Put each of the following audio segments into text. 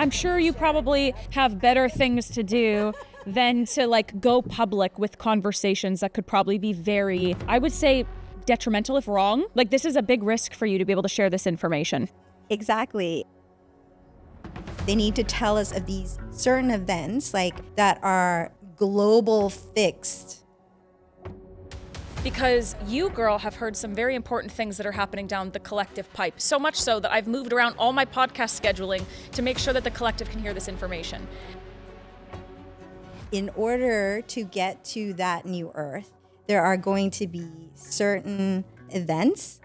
I'm sure you probably have better things to do than to like go public with conversations that could probably be very, I would say, detrimental if wrong. Like, this is a big risk for you to be able to share this information. Exactly. They need to tell us of these certain events like that are global fixed. Because you, girl, have heard some very important things that are happening down the collective pipe. So much so that I've moved around all my podcast scheduling to make sure that the collective can hear this information. In order to get to that new Earth, there are going to be certain events,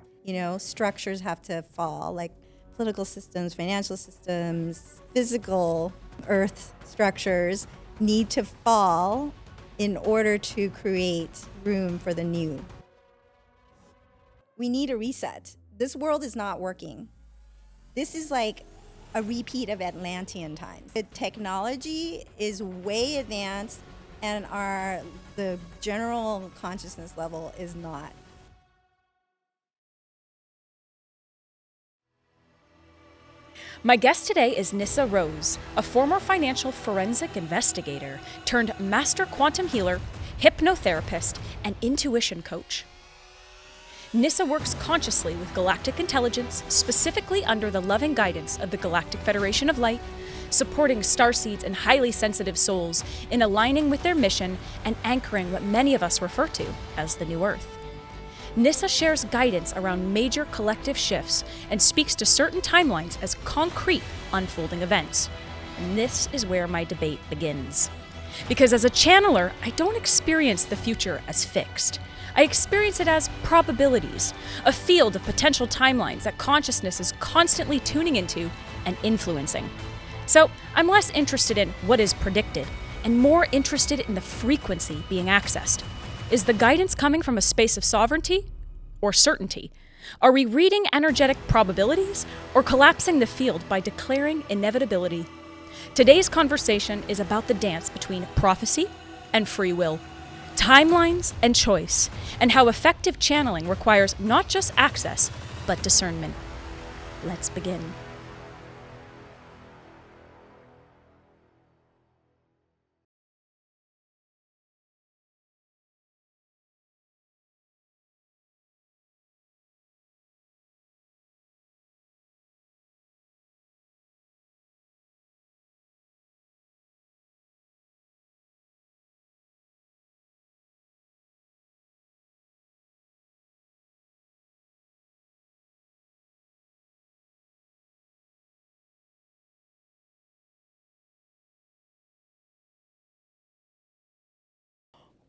structures have to fall, like political systems, financial systems, physical Earth structures need to fall in order to create room for the new. We need a reset. This world is not working. This is like a repeat of Atlantean times. The technology is way advanced and the general consciousness level is not. My guest today is Nissa Rose, a former financial forensic investigator turned master quantum healer, hypnotherapist, and intuition coach. Nissa works consciously with galactic intelligence, specifically under the loving guidance of the Galactic Federation of Light, supporting starseeds and highly sensitive souls in aligning with their mission and anchoring what many of us refer to as the New Earth. Nissa shares guidance around major collective shifts and speaks to certain timelines as concrete unfolding events. And this is where my debate begins. Because as a channeler, I don't experience the future as fixed. I experience it as probabilities, a field of potential timelines that consciousness is constantly tuning into and influencing. So I'm less interested in what is predicted and more interested in the frequency being accessed. Is the guidance coming from a space of sovereignty or certainty? Are we reading energetic probabilities or collapsing the field by declaring inevitability? Today's conversation is about the dance between prophecy and free will, timelines and choice, and how effective channeling requires not just access, but discernment. Let's begin.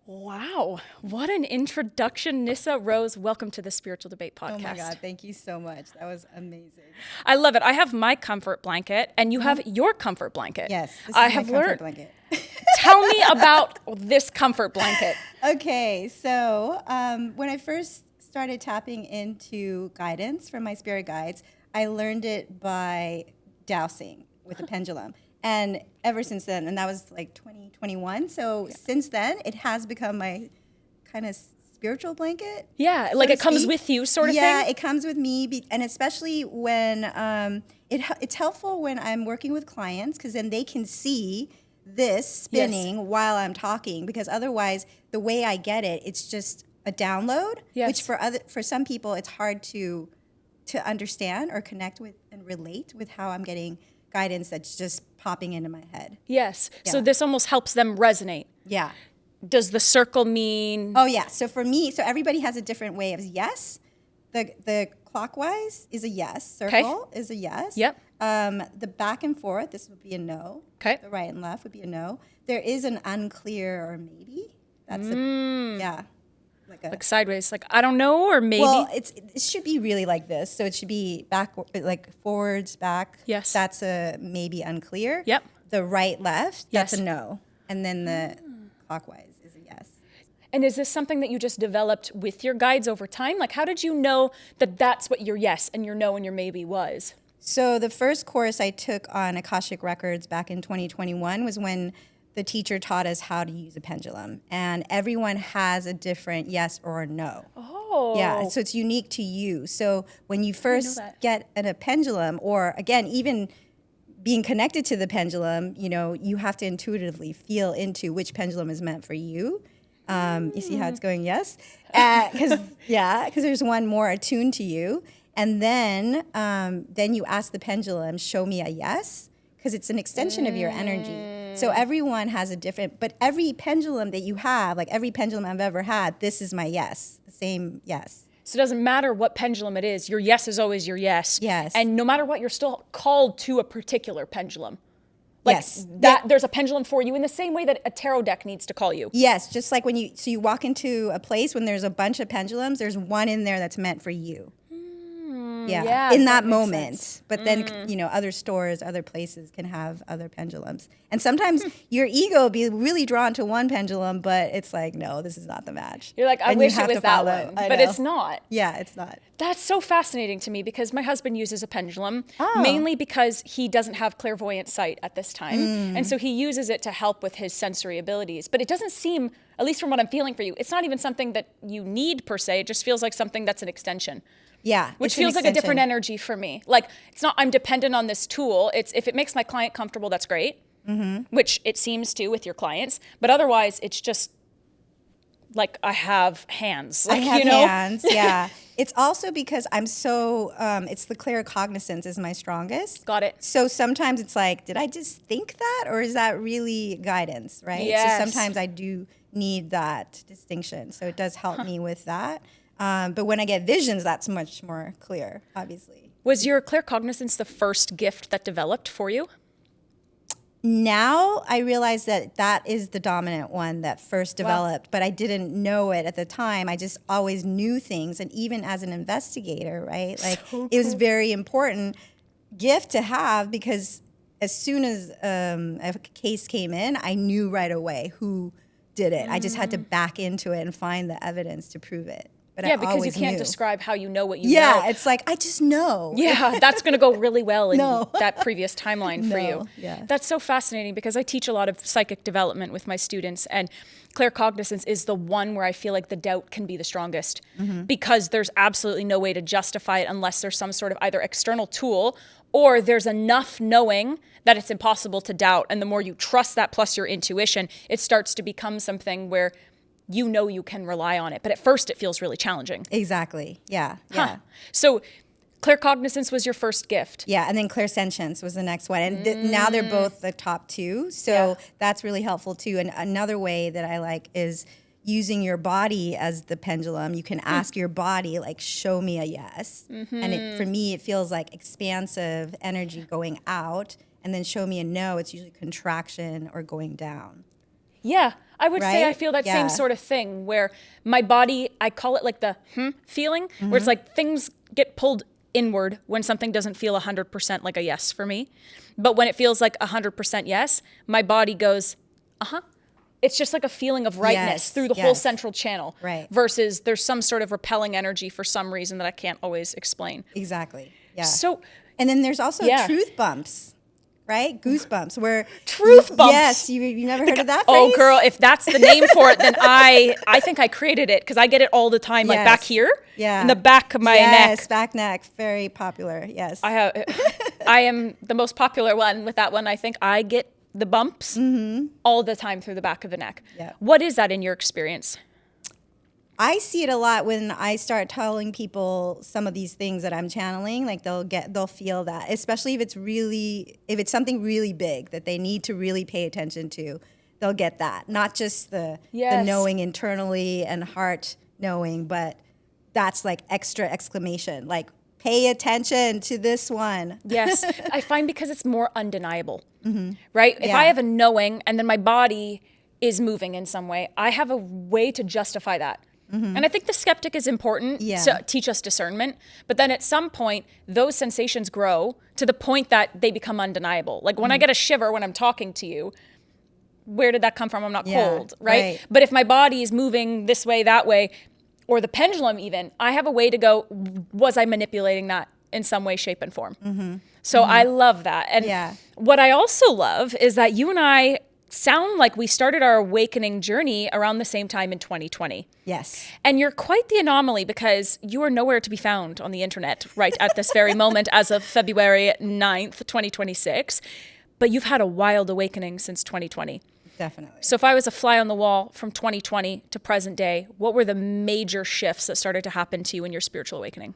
Wow, what an introduction, Nissa Rose. Welcome to the Spiritual Debate Podcast. Oh my God, thank you so much. That was amazing. I love it. I have my comfort blanket and you have your comfort blanket. Yes, this is I my have comfort learned. blanket. Tell me about this comfort blanket. Okay, so when I first started tapping into guidance from my spirit guides, I learned it by dowsing with a pendulum. And ever since then, and that was like 2021. So since then, it has become my kind of spiritual blanket. Yeah, like it comes with you sort of thing? Yeah, it comes with me. And especially when it's helpful when I'm working with clients because then they can see this spinning while I'm talking. Because otherwise, the way I get it, it's just a download, which for some people, it's hard to understand or connect with and relate with how I'm getting guidance that's just popping into my head. Yes. Yeah. So this almost helps them resonate. Yeah. Does the circle mean? Oh yeah. So for me, everybody has a different way of yes. The clockwise is a yes. Circle is a yes. Yep. The back and forth, this would be a no. Okay. The right and left would be a no. There is an unclear or maybe. That's like sideways, like I don't know, or maybe. Well, it should be really like this. So it should be back, like forwards, back. Yes. That's a maybe unclear. Yep. The right, left, that's a no. And then the clockwise is a yes. And is this something that you just developed with your guides over time? Like, how did you know that that's what your yes and your no and your maybe was? So the first course I took on Akashic Records back in 2021 was when the teacher taught us how to use a pendulum. And everyone has a different yes or a no. Oh. Yeah, so it's unique to you. So when you first get a pendulum, or again, even being connected to the pendulum, you know, you have to intuitively feel into which pendulum is meant for you. You see how it's going? Yes. Because there's one more attuned to you. And then you ask the pendulum, show me a yes, because it's an extension of your energy. So everyone has a different, but every pendulum that you have, like every pendulum I've ever had, this is my yes, the same yes. So it doesn't matter what pendulum it is, your yes is always your yes. Yes. And no matter what, you're still called to a particular pendulum. Like yes. There's a pendulum for you in the same way that a tarot deck needs to call you. Yes, just like when you walk into a place when there's a bunch of pendulums, there's one in there that's meant for you. Yeah, in that moment. Sense. But then, you know, other stores, other places can have other pendulums. And sometimes your ego will be really drawn to one pendulum, but it's like, no, this is not the match. You're like, I wish it was that one, but it's not. Yeah, it's not. That's so fascinating to me because my husband uses a pendulum, mainly because he doesn't have clairvoyant sight at this time. And so he uses it to help with his sensory abilities. But it doesn't seem, at least from what I'm feeling for you, it's not even something that you need per se. It just feels like something that's an extension. Yeah. Which feels like a different energy for me. Like, it's not, I'm dependent on this tool. It's, if it makes my client comfortable, that's great. Which it seems to with your clients. But otherwise, it's just like I have hands. Like, I have hands, yeah. It's also because I'm so, it's the claircognizance is my strongest. Got it. So sometimes it's like, did I just think that? Or is that really guidance, right? Yes. So sometimes I do need that distinction. So it does help me with that. But when I get visions, that's much more clear, obviously. Was your claircognizance the first gift that developed for you? Now I realize that that is the dominant one that first developed, but I didn't know it at the time. I just always knew things. And even as an investigator, right? Like it was very important gift to have because as soon as a case came in, I knew right away who did it. I just had to back into it and find the evidence to prove it. But yeah, because you can't describe how you know what you know. Yeah, it's like, I just know. Yeah, that's going to go really well in that previous timeline for you. Yeah. That's so fascinating because I teach a lot of psychic development with my students, and claircognizance is the one where I feel like the doubt can be the strongest because there's absolutely no way to justify it unless there's some sort of either external tool or there's enough knowing that it's impossible to doubt. And the more you trust that plus your intuition, it starts to become something where you know you can rely on it. But at first it feels really challenging. Exactly. Yeah. Yeah. Huh. So claircognizance was your first gift. Yeah. And then clairsentience was the next one. And now they're both the top two. So that's really helpful too. And another way that I like is using your body as the pendulum. You can ask your body, like, show me a yes. And for me, it feels like expansive energy going out. And then show me a no. It's usually contraction or going down. Yeah, I would say I feel that same sort of thing where my body, I call it like the feeling, where it's like things get pulled inward when something doesn't feel 100% like a yes for me. But when it feels like 100% yes, my body goes, It's just like a feeling of rightness through the whole central channel. Right. Versus there's some sort of repelling energy for some reason that I can't always explain. Exactly. Yeah. So, and then there's also truth bumps. Right? Goosebumps. Where truth bumps. Yes, you never heard of that phrase? Oh, girl, if that's the name for it, then I think I created it because I get it all the time, like back here, in the back of my neck. Yes, back neck, very popular. Yes, I am the most popular one with that one. I think I get the bumps all the time through the back of the neck. Yeah. What is that in your experience? I see it a lot when I start telling people some of these things that I'm channeling. Like they'll feel that, especially if it's something really big that they need to really pay attention to. They'll get that, not just the knowing internally and heart knowing, but that's like extra exclamation, like pay attention to this one. Yes, I find because it's more undeniable, right? If I have a knowing and then my body is moving in some way, I have a way to justify that. And I think the skeptic is important to teach us discernment. But then at some point, those sensations grow to the point that they become undeniable. Like when I get a shiver when I'm talking to you, where did that come from? I'm not cold, right? But if my body is moving this way, that way, or the pendulum even, I have a way to go, was I manipulating that in some way, shape, and form? So I love that. And what I also love is that you and I sound like we started our awakening journey around the same time in 2020. Yes. And you're quite the anomaly because you are nowhere to be found on the internet right at this very moment as of February 9th, 2026. But you've had a wild awakening since 2020. Definitely. So if I was a fly on the wall from 2020 to present day, what were the major shifts that started to happen to you in your spiritual awakening?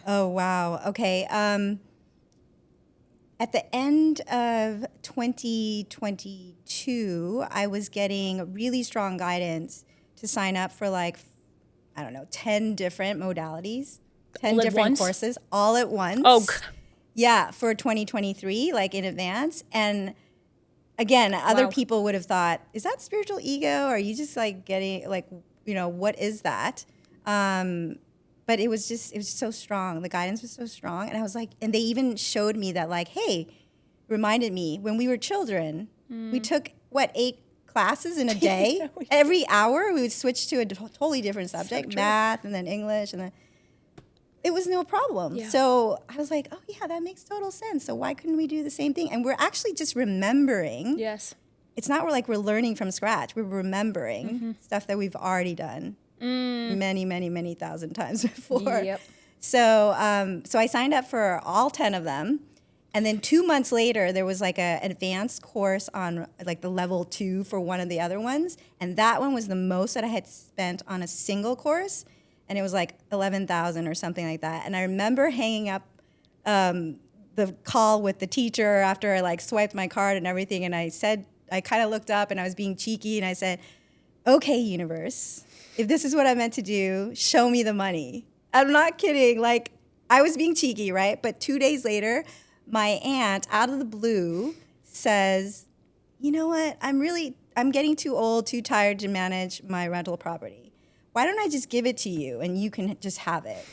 Oh, wow. Okay. At the end of 2022, I was getting really strong guidance to sign up for 10 different modalities, 10 All at different once? courses all at once. Oh, Yeah, for 2023, in advance. And again, other Wow. people would have thought, is that spiritual ego? Or are you just getting what is that? But it was so strong. The guidance was so strong. And I was like, and they even showed me that hey, reminded me when we were children, we took 8 classes in a day. Every hour we would switch to a totally different subject, math and then English, and then it was no problem. Yeah. So I was like, oh yeah, that makes total sense. So why couldn't we do the same thing? And we're actually just remembering. yes. It's not we're learning from scratch. We're remembering stuff that we've already done many, many, many thousand times before. Yep. So I signed up for all 10 of them. And then 2 months later, there was an advanced course on the level 2 for one of the other ones. And that one was the most that I had spent on a single course. And it was 11,000 or something like that. And I remember hanging up the call with the teacher after I swiped my card and everything. And I kind of looked up and I was being cheeky and I said, okay, universe, if this is what I meant to do, show me the money. I'm not kidding. I was being cheeky, right? But 2 days later, my aunt, out of the blue, says, you know what? I'm getting too old, too tired to manage my rental property. Why don't I just give it to you and you can just have it?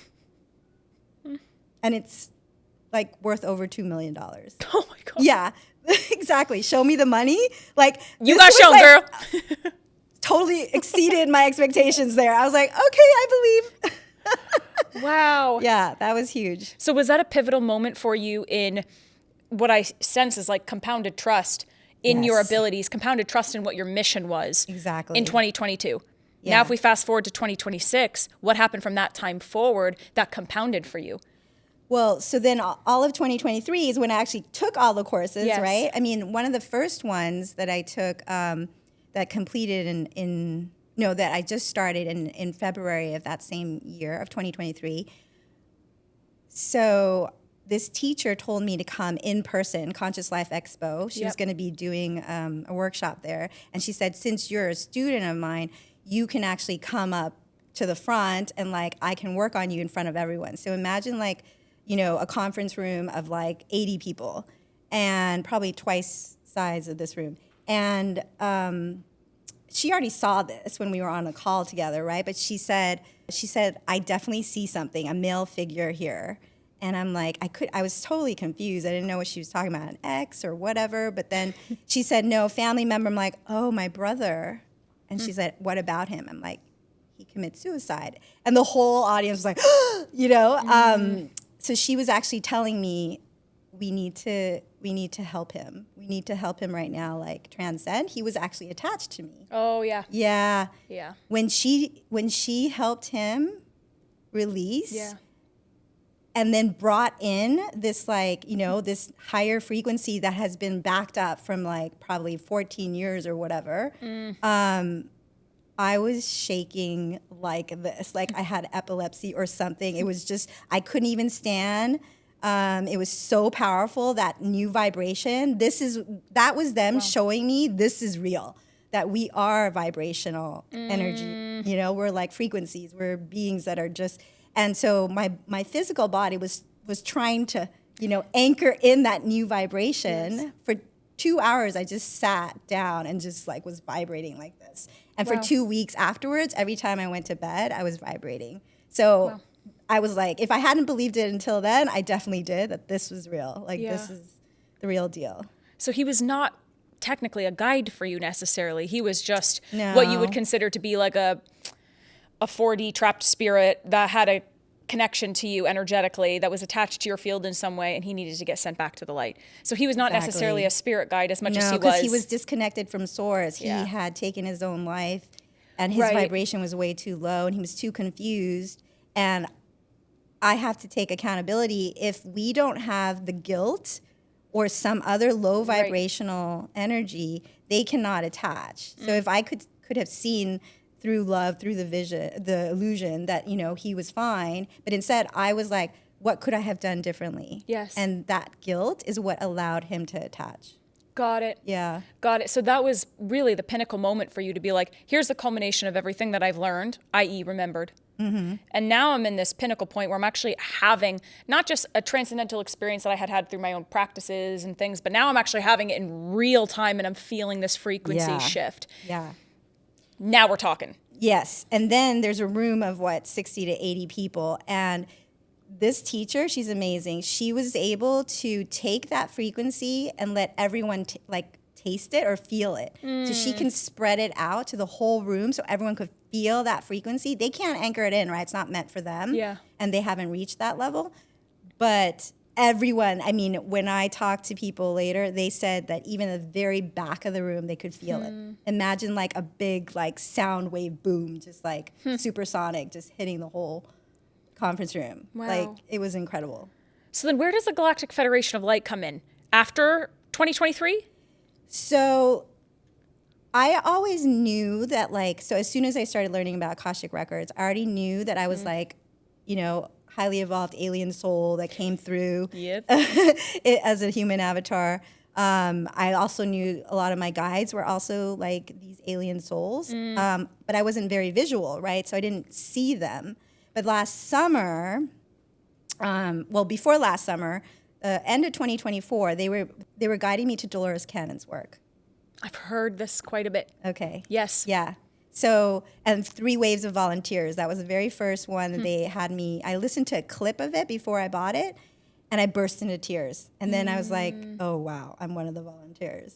And it's worth over $2 million. Oh my God. Yeah, exactly. Show me the money. You got shown, girl. Totally exceeded my expectations there. I was like, okay, I believe. Wow. Yeah, that was huge. So was that a pivotal moment for you in what I sense is compounded trust in your Yes. abilities, compounded trust in what your mission was Exactly. in 2022? Yeah. Now, if we fast forward to 2026, what happened from that time forward that compounded for you? Well, so then all of 2023 is when I actually took all the courses, Yes. right? I mean, one of the first ones that I took that completed that I just started in February of that same year of 2023. So this teacher told me to come in person, Conscious Life Expo. She was going to be doing a workshop there. And she said, since you're a student of mine, you can actually come up to the front and I can work on you in front of everyone. So imagine a conference room of 80 people and probably twice size of this room. And she already saw this when we were on a call together, right? But she said, I definitely see something, a male figure here. And I'm I was totally confused. I didn't know what she was talking about, an ex or whatever. But then she said, no, family member. I'm like, oh, my brother. And she said, what about him? I'm like, he commits suicide. And the whole audience was like, so she was actually telling me, we need to help him. We need to help him right now, transcend. He was actually attached to me. Oh, yeah. Yeah. Yeah. When she helped him release, Yeah. and then brought in this this higher frequency that has been backed up from probably 14 years or whatever. I was shaking like this, I had epilepsy or something. It was just, I couldn't even stand. It was so powerful, that new vibration. That was them showing me this is real, that we are vibrational energy. We're frequencies. We're beings that are just, and so my physical body was trying to, anchor in that new vibration. Yes. For 2 hours, I just sat down and just was vibrating like this. And for 2 weeks afterwards, every time I went to bed, I was vibrating. So I was if I hadn't believed it until then, I definitely did, that this was real. This is the real deal. So he was not technically a guide for you necessarily. He was just what you would consider to be a 4D trapped spirit that had a connection to you energetically that was attached to your field in some way, and he needed to get sent back to the light. So he was not necessarily a spirit guide as much as he was. No, because he was disconnected from source. He had taken his own life, and his vibration was way too low, and he was too confused. And I have to take accountability. If we don't have the guilt or some other low vibrational energy, they cannot attach. So if I could have seen through love, through the vision, the illusion that, he was fine. But instead, I was like, what could I have done differently? Yes. And that guilt is what allowed him to attach. Got it. Yeah. Got it. So that was really the pinnacle moment for you to be like, here's the culmination of everything that I've learned, i.e. remembered. Mm-hmm. And now I'm in this pinnacle point where I'm actually having not just a transcendental experience that I had through my own practices and things, but now I'm actually having it in real time, and I'm feeling this frequency shift. Yeah. Now we're talking. Yes. And then there's a room of 60 to 80 people. And this teacher, she's amazing. She was able to take that frequency and let everyone taste it or feel it. So she can spread it out to the whole room so everyone could feel that frequency. They can't anchor it in, right? It's not meant for them. Yeah. And they haven't reached that level. But everyone, when I talked to people later, they said that even the very back of the room, they could feel it. Imagine like a big sound wave boom, just supersonic, just hitting the whole conference room. Wow. It was incredible. So then where does the Galactic Federation of Light come in? After 2023? So I always knew that so as soon as I started learning about Akashic Records, I already knew that I was highly evolved alien soul that came through as a human avatar. I also knew a lot of my guides were also these alien souls, but I wasn't very visual, right? So I didn't see them. But last summer, before last summer, end of 2024, they were guiding me to Dolores Cannon's work. I've heard this quite a bit. Okay. Yes. Yeah. So, and 3 waves of volunteers. That was the very first one that they had me. I listened to a clip of it before I bought it, and I burst into tears. And then I was like, oh, wow, I'm one of the volunteers.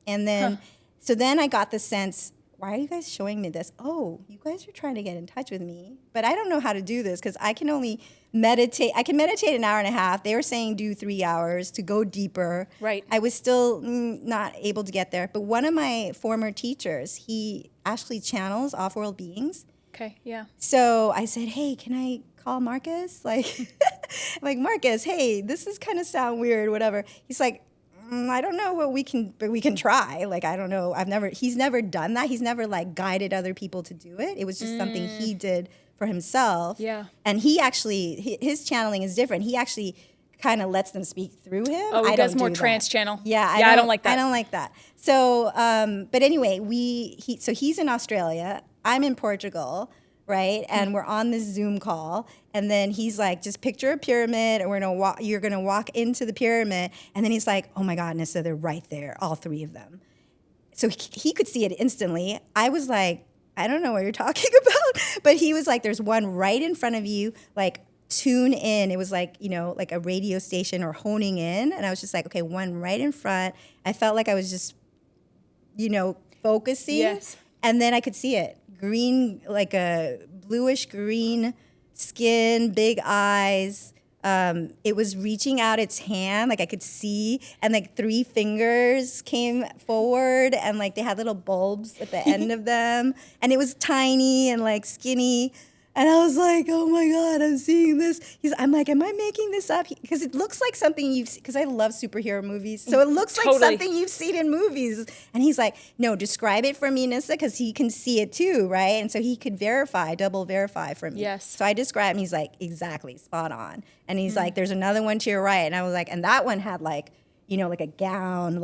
And then, so then I got the sense, why are you guys showing me this? Oh, you guys are trying to get in touch with me, but I don't know how to do this because I can only meditate. I can meditate an hour and a half. They were saying do 3 hours to go deeper. Right. I was still not able to get there. But one of my former teachers, he actually channels off-world beings. Okay, yeah. So I said, hey, can I call Marcus? Marcus, hey, this is kind of sound weird, whatever. He's like, I don't know what we can try. I don't know. He's never done that. He's never guided other people to do it. It was just something he did for himself. Yeah. And he actually, his channeling is different. He actually kind of lets them speak through him. Oh, he does more trance channel. Yeah. I don't like that. I don't like that. So, but anyway, so he's in Australia. I'm in Portugal. Right, and we're on this Zoom call, and then he's like, "Just picture a pyramid, and you're gonna walk into the pyramid." And then he's like, "Oh my God, Nissa, they're right there, all 3 of them." So he could see it instantly. I was like, "I don't know what you're talking about," but he was like, "There's one right in front of you. Tune in." It was like a radio station or honing in, and I was just like, "Okay, one right in front." I felt like I was just, focusing. Yes. And then I could see it. Green, like a bluish green skin, big eyes. It was reaching out its hand, I could see, and 3 fingers came forward, and they had little bulbs at the end of them, and it was tiny and skinny. And I was like, oh my God, I'm seeing this. I'm like, am I making this up? Because it looks like something because I love superhero movies. So it looks like something you've seen in movies. And he's like, no, describe it for me, Nissa, because he can see it too, right? And so he could double verify for me. Yes. So I described, and he's like, exactly, spot on. And he's like, there's another one to your right. And I was like, and that one had a gown,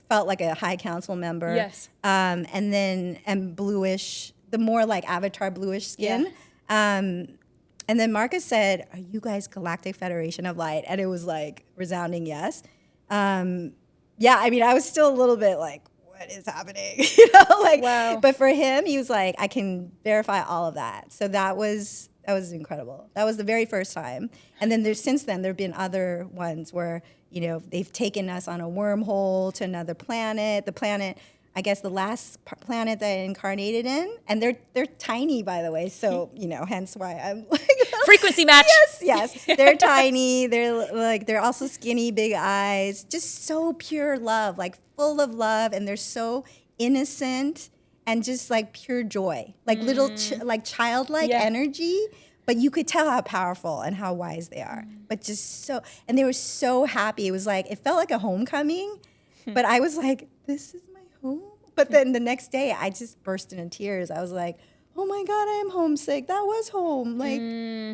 felt like a high council member. Yes. And bluish, the more Avatar bluish skin. Yeah. And then Marcus said, "Are you guys Galactic Federation of Light?" And it was resounding yes. I was still a little bit what is happening? Wow. But for him, he was like, I can verify all of that. So that was incredible. That was the very first time. And then since then, there have been other ones where, they've taken us on a wormhole to another planet. The planet, I guess the last planet that I incarnated in, and they're tiny, by the way, so, hence why I'm Frequency match. Yes. They're tiny. They're also skinny, big eyes. Just so pure love, like full of love, and they're so innocent and just like pure joy, like little like childlike energy. But you could tell how powerful and how wise they are. But just so, and they were so happy. It was like, it felt like a homecoming. But I was like, this is my home. But then the next day, I just burst into tears. I was like, oh my God, I am homesick. That was home. Like,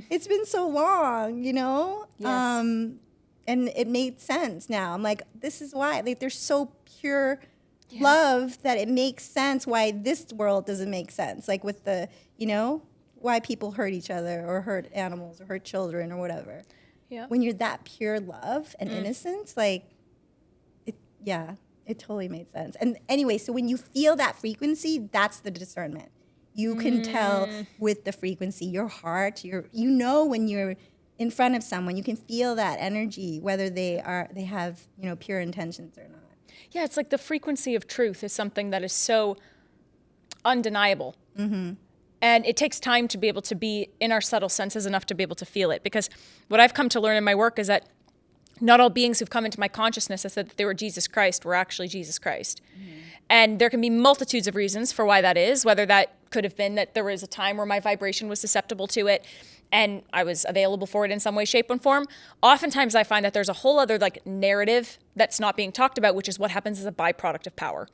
it's been so long, you know? Yes. And it made sense now. I'm like, this is why. Like, they're so pure love that it makes sense why this world doesn't make sense. Like with the, you know, why people hurt each other or hurt animals or hurt children or whatever. Yeah. When you're that pure love and innocence, like, it totally made sense. And anyway, so when you feel that frequency, that's the discernment. You can tell with the frequency, your heart, you know when you're in front of someone, you can feel that energy, whether they have, you know, pure intentions or not. Yeah, it's like the frequency of truth is something that is so undeniable. And it takes time to be able to be in our subtle senses enough to be able to feel it. Because what I've come to learn in my work is that not all beings who've come into my consciousness have said that they were Jesus Christ were actually Jesus Christ. And there can be multitudes of reasons for why that is, whether that could have been that there was a time where my vibration was susceptible to it and I was available for it in some way, shape, and form. Oftentimes I find that there's a whole other like narrative that's not being talked about, which is what happens as a byproduct of power.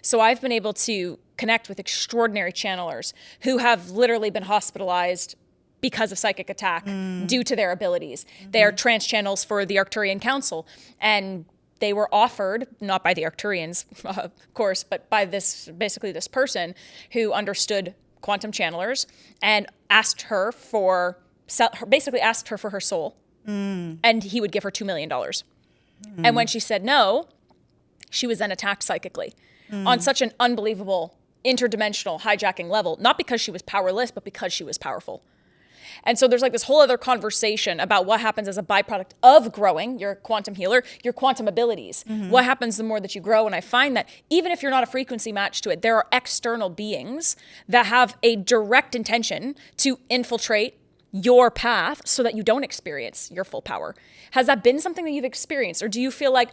So I've been able to connect with extraordinary channelers who have literally been hospitalized because of psychic attack due to their abilities. They are trance channels for the Arcturian Council, and they were offered, not by the Arcturians, of course, but by this person who understood quantum channelers and asked her for her soul, and he would give her $2 million. And when she said no, she was then attacked psychically on such an unbelievable interdimensional hijacking level, not because she was powerless, but because she was powerful. And so there's like this whole other conversation about what happens as a byproduct of growing. You're a quantum healer, your quantum abilities. What happens the more that you grow? And I find that even if you're not a frequency match to it, there are external beings that have a direct intention to infiltrate your path so that you don't experience your full power. Has that been something that you've experienced? Or do you feel like,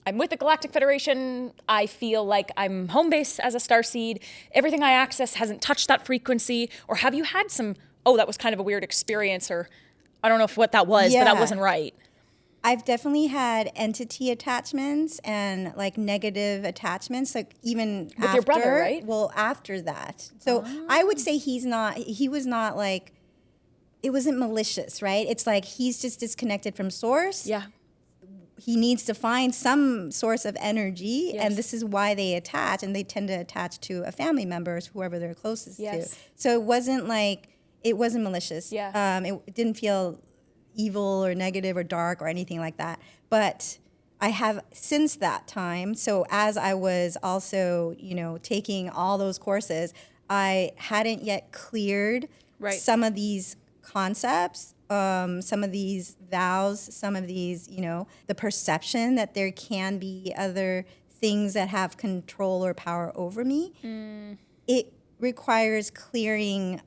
I'm with the Galactic Federation, I feel like I'm home base as a starseed, everything I access hasn't touched that frequency? Or have you had some, oh, that was kind of a weird experience, or I don't know what that was, but that wasn't right? I've definitely had entity attachments and like negative attachments, like even with your brother, right? Well, after that. So I would say he was not like, it wasn't malicious, right? It's like he's just disconnected from source. Yeah. He needs to find some source of energy, and this is why they attach, and they tend to attach to a family member, whoever they're closest to. So it wasn't malicious. Yeah. It didn't feel evil or negative or dark or anything like that. But I have since that time, so as I was also, you know, taking all those courses, I hadn't yet cleared some of these concepts, some of these vows, some of these, you know, the perception that there can be other things that have control or power over me. It requires clearing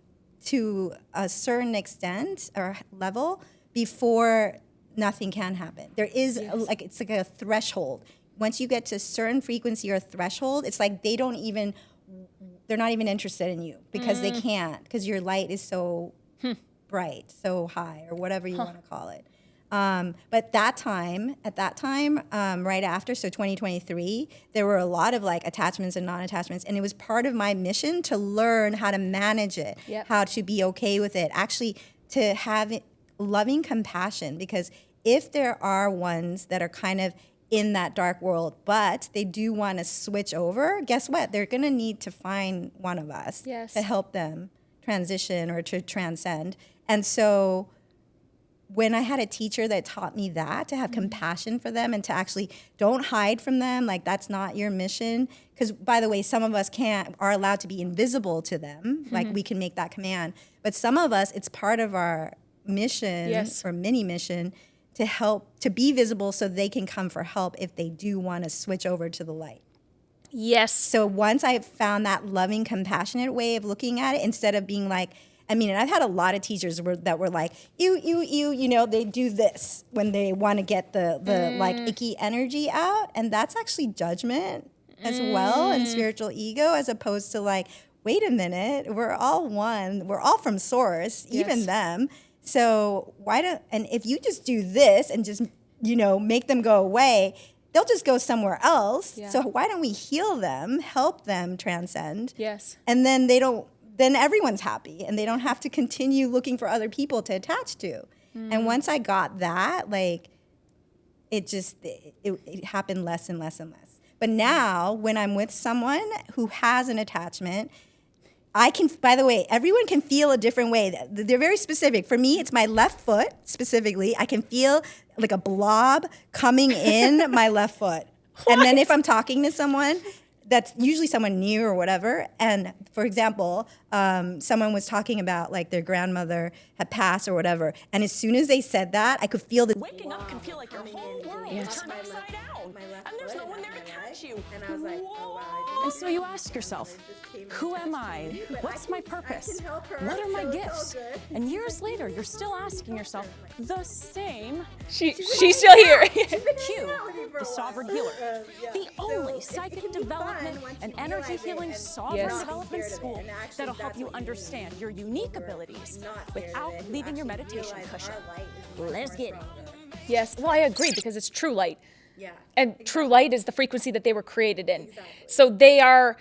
to a certain extent or level before nothing can happen. There is it's like a threshold. Once you get to a certain frequency or threshold, it's like they're not even interested in you because they can't, because your light is so bright, so high, or whatever you want to call it. But at that time, right after, so 2023, there were a lot of like attachments and non-attachments, and it was part of my mission to learn how to manage it, how to be okay with it, actually to have loving compassion, because if there are ones that are kind of in that dark world, but they do want to switch over, guess what? They're going to need to find one of us to help them transition or to transcend. And so when I had a teacher that taught me that, to have compassion for them and to actually don't hide from them, like that's not your mission. Because by the way, some of us are allowed to be invisible to them, like we can make that command. But some of us, it's part of our mission or mini mission to help, to be visible so they can come for help if they do want to switch over to the light. Yes. So once I found that loving, compassionate way of looking at it, instead of being like, I mean, and I've had a lot of teachers that were like, you know, they do this when they want to get the like icky energy out. And that's actually judgment as well, and spiritual ego, as opposed to like, wait a minute, we're all one. We're all from source, even them. So and if you just do this and just, you know, make them go away, they'll just go somewhere else. Yeah. So why don't we heal them, help them transcend? Yes. And then then everyone's happy and they don't have to continue looking for other people to attach to. And once I got that, like, it happened less and less and less. But now when I'm with someone who has an attachment, by the way, everyone can feel a different way. They're very specific. For me, it's my left foot specifically. I can feel like a blob coming in my left foot. And then if I'm talking to someone, that's usually someone new or whatever. And for example, someone was talking about like their grandmother had passed or whatever. And as soon as they said that, I could feel the waking up can feel like your whole world is turned upside down, and there's no one there to catch you. And I was like, oh, wow. And so you ask yourself, who am I? What's my purpose? What are my gifts? And years later, you're still asking yourself the same. She's still here. Q, the sovereign healer, the only psychic development and energy healing sovereign development school that'll help you understand your unique abilities without leaving your meditation cushion. Let's get it. Yes, well, I agree, because it's true light. Yeah. And true light is the frequency that they were created in. Exactly. So they are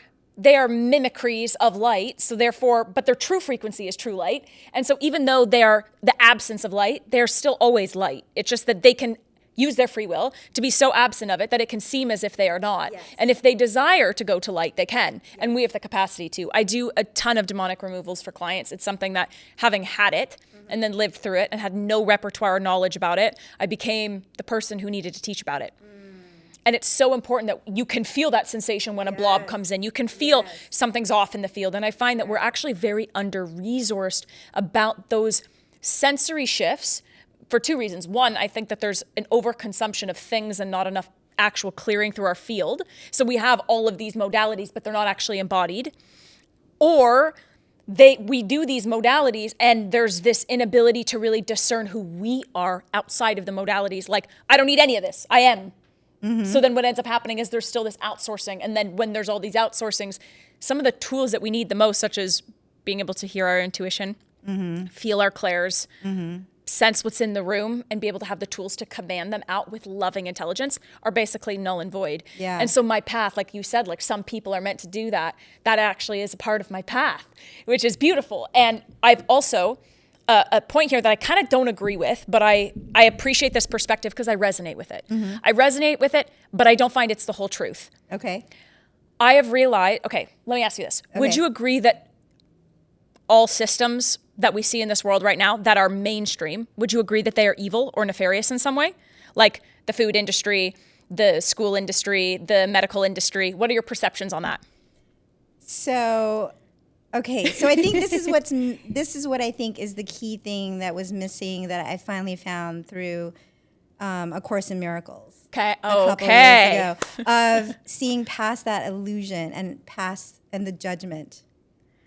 mimicries of light, so therefore, but their true frequency is true light. And so even though they are the absence of light, they're still always light. It's just that they can use their free will to be so absent of it that it can seem as if they are not. Yes. And if they desire to go to light, they can. Yes. And we have the capacity to. I do a ton of demonic removals for clients. It's something that, having had it and then lived through it and had no repertoire or knowledge about it, I became the person who needed to teach about it. And it's so important that you can feel that sensation when a blob comes in. You can feel something's off in the field. And I find that we're actually very under-resourced about those sensory shifts for two reasons. One, I think that there's an overconsumption of things and not enough actual clearing through our field. So we have all of these modalities, but they're not actually embodied. Or we do these modalities and there's this inability to really discern who we are outside of the modalities. Like, I don't need any of this. I am. Mm-hmm. So then what ends up happening is there's still this outsourcing. And then when there's all these outsourcings, some of the tools that we need the most, such as being able to hear our intuition, feel our clairs, sense what's in the room, and be able to have the tools to command them out with loving intelligence, are basically null and void. Yeah. And so my path, like you said, like some people are meant to do that. That actually is a part of my path, which is beautiful. And I've also... a point here that I kind of don't agree with, but I appreciate this perspective because I resonate with it. I resonate with it, but I don't find it's the whole truth. Okay. I have realized, okay, let me ask you this. Okay. Would you agree that all systems that we see in this world right now that are mainstream, would you agree that they are evil or nefarious in some way? Like the food industry, the school industry, the medical industry. What are your perceptions on that? So... Okay, so I think this is what I think is the key thing that was missing that I finally found through A Course in Miracles. Okay. A couple years ago, of seeing past that illusion and the judgment.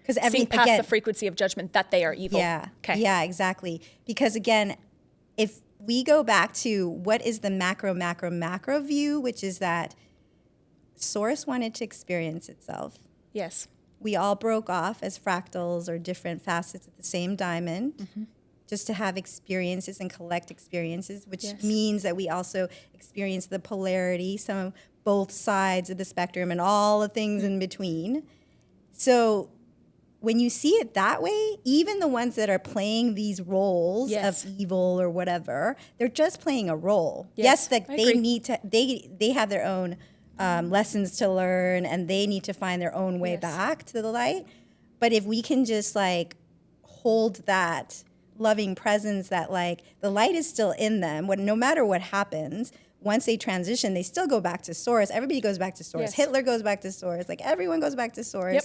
Because seeing past the frequency of judgment that they are evil. Yeah. Okay. Yeah, exactly. Because again, if we go back to what is the macro view, which is that Source wanted to experience itself. Yes. We all broke off as fractals or different facets of the same diamond just to have experiences and collect experiences, which means that we also experience the polarity, both sides of the spectrum and all the things in between. So when you see it that way, even the ones that are playing these roles of evil or whatever, they're just playing a role. Yes, that they have their own lessons to learn, and they need to find their own way back to the light. But if we can just like hold that loving presence, that like the light is still in them, no matter what happens, once they transition, they still go back to Source. Everybody goes back to Source. Yes. Hitler goes back to Source. Like everyone goes back to Source. Yep.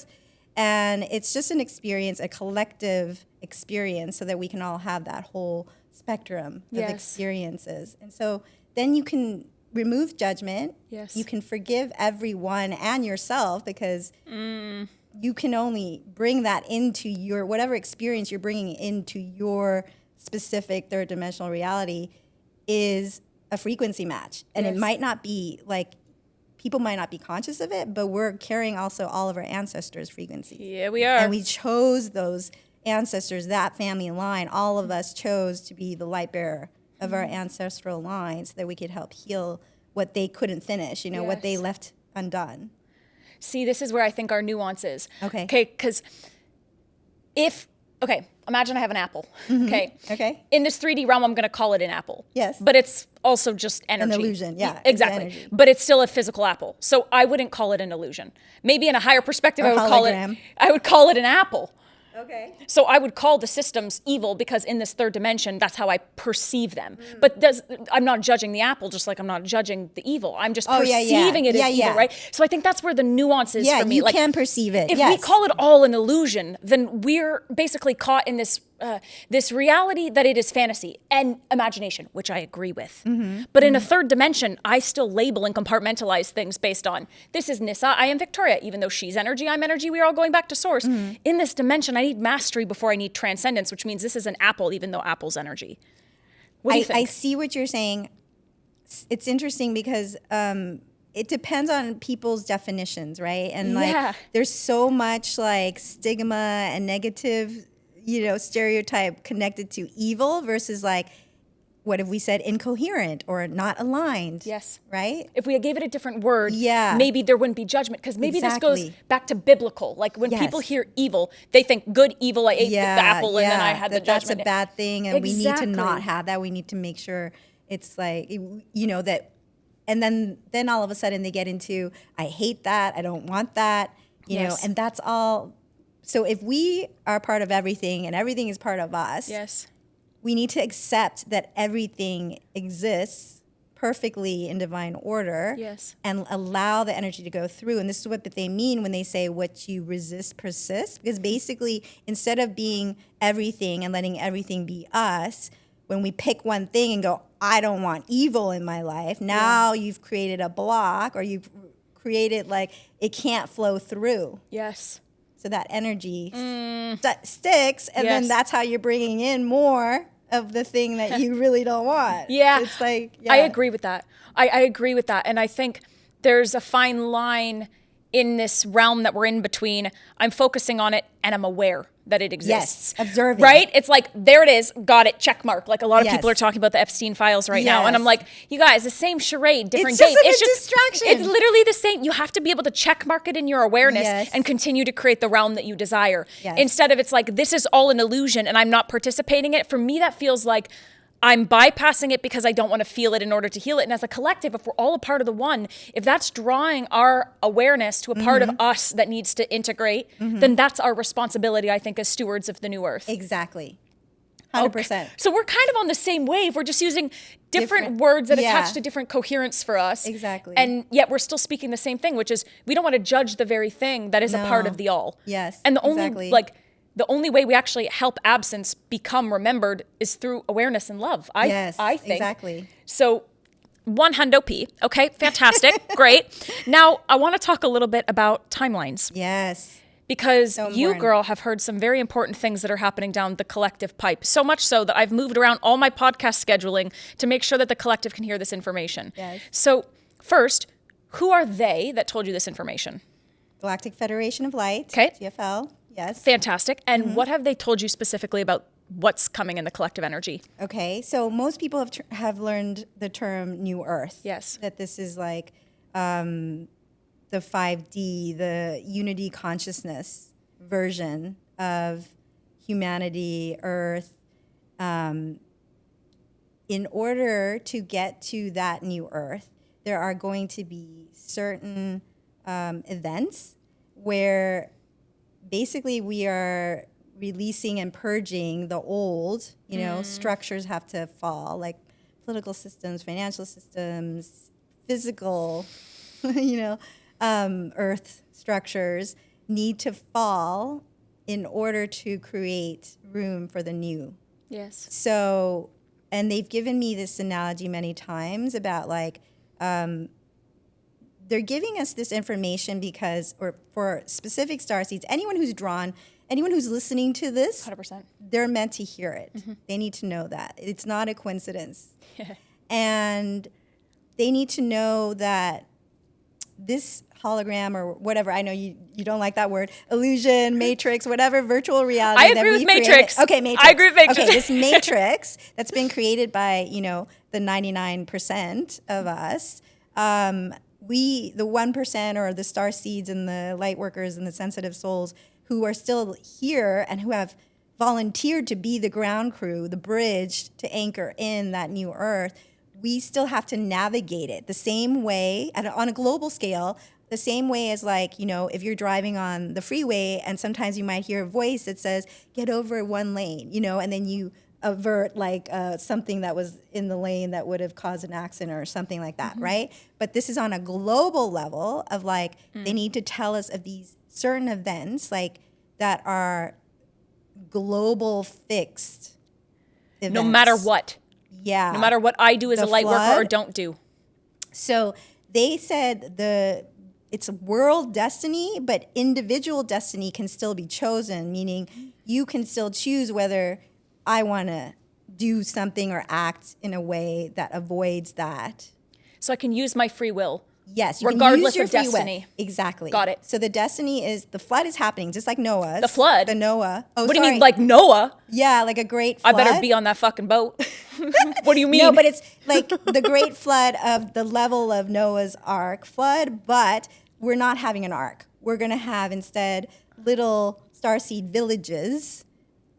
And it's just an experience, a collective experience, so that we can all have that whole spectrum of experiences. And so then you can remove judgment. Yes. You can forgive everyone and yourself, because you can only bring that into your, whatever experience you're bringing into your specific third dimensional reality is a frequency match. And it might not be like, people might not be conscious of it, but we're carrying also all of our ancestors' frequencies. Yeah, we are. And we chose those ancestors, that family line. All of us chose to be the light bearer of our ancestral line so that we could help heal what they couldn't finish, you know, what they left undone. See, this is where I think our nuance is. Okay. Okay, because imagine I have an apple. Okay. Okay. In this 3D realm, I'm going to call it an apple. Yes. But it's also just energy. An illusion, yeah. Exactly. Energy. But it's still a physical apple. So I wouldn't call it an illusion. Maybe in a higher perspective, I would call it an apple. Okay. So I would call the systems evil because in this third dimension, that's how I perceive them. But I'm not judging the apple, just like I'm not judging the evil. I'm just perceiving it as evil, right? So I think that's where the nuance is for me. Yeah, you can perceive it. If we call it all an illusion, then we're basically caught in this this reality that it is fantasy and imagination, which I agree with. But in a third dimension, I still label and compartmentalize things based on, this is Nissa, I am Victoria. Even though she's energy, I'm energy, we are all going back to source. In this dimension, I need mastery before I need transcendence, which means this is an apple, even though apple's energy. What do you think? I see what you're saying. It's interesting because it depends on people's definitions, right? And like, there's so much like stigma and negative, you know, stereotype connected to evil versus like, what have we said, incoherent or not aligned? Yes. Right? If we gave it a different word, Yeah. maybe there wouldn't be judgment. Because maybe this Exactly. goes back to biblical. Like when people hear evil, they think good, evil, I ate the apple and then I had the that's judgment. a bad thing and we need to not Exactly. have that. We need to make sure it's like, you know, that, and then all of a sudden they get into, I hate that, I don't want that, you know, and that's all. So if we are part of everything and everything is part of us, we need to accept that everything exists perfectly in divine order and allow the energy to go through. And this is what they mean when they say what you resist persists. Because basically, instead of being everything and letting everything be us, when we pick one thing and go, I don't want evil in my life, now you've created a block or you've created like it can't flow through. Yes. So that energy sticks, and then that's how you're bringing in more of the thing that you really don't want. Yeah. It's like, I agree with that. I agree with that. And I think there's a fine line in this realm that we're in between. I'm focusing on it and I'm aware that it exists. Yes, observing. Right? It's like, there it is, got it, check mark. Like a lot of people are talking about the Epstein files right now. And I'm like, you guys, the same charade, different date. It's just a distraction. It's literally the same. You have to be able to check mark it in your awareness and continue to create the realm that you desire. Instead of it's like, this is all an illusion and I'm not participating in it. For me, that feels like I'm bypassing it because I don't want to feel it in order to heal it. And as a collective, if we're all a part of the one, if that's drawing our awareness to a part of us that needs to integrate, then that's our responsibility, I think, as stewards of the new earth. Exactly. 100%. Okay. So we're kind of on the same wave. We're just using different words that attach to different coherence for us. Exactly. And yet we're still speaking the same thing, which is we don't want to judge the very thing that is a part of the all. Yes, and the only way we actually help absence become remembered is through awareness and love. I think. Exactly. So 100 P. Okay, fantastic. Great. Now I want to talk a little bit about timelines. Yes. Because So you, important. girl, have heard some very important things that are happening down the collective pipe. So much so that I've moved around all my podcast scheduling to make sure that the collective can hear this information. Yes. So first, who are they that told you this information? Galactic Federation of Light. Okay. GFL. Yes. Fantastic. And what have they told you specifically about what's coming in the collective energy? Okay. So most people have learned the term New Earth. Yes. That this is like the 5D, the unity consciousness version of humanity, Earth. In order to get to that new Earth, there are going to be certain events where basically we are releasing and purging the old, you know, structures have to fall, like political systems, financial systems, physical, you know, earth structures need to fall in order to create room for the new. Yes. So, and they've given me this analogy many times about like they're giving us this information because, or for specific starseeds, anyone who's listening to this, 100%. they're meant to hear it. They need to know that. It's not a coincidence. And they need to know that this hologram or whatever, I know you don't like that word, illusion, matrix, whatever virtual reality. I agree with Matrix. Okay, Matrix. I agree with Matrix. Okay, this matrix that's been created by, the 99% of us, the 1% or the starseeds and the light workers and the sensitive souls who are still here and who have volunteered to be the ground crew, the bridge to anchor in that new earth, we still have to navigate it the same way on a global scale, the same way as if you're driving on the freeway and sometimes you might hear a voice that says, get over one lane, and then you avert something that was in the lane that would have caused an accident or something like that, right? But this is on a global level of they need to tell us of these certain events that are global fixed events. No matter what. Yeah. No matter what I do as a light worker or don't do. So they said it's world destiny, but individual destiny can still be chosen, meaning you can still choose whether I want to do something or act in a way that avoids that. So I can use my free will. Yes, regardless can use your of free destiny. Will. Exactly. Got it. So the destiny is, the flood is happening, just like Noah's. The flood? The Noah. Oh, what sorry. do you mean, like Noah? Yeah, like a great flood. I better be on that fucking boat. What do you mean? No, but it's like the great flood of the level of Noah's Ark flood, but we're not having an ark. We're going to have instead little starseed villages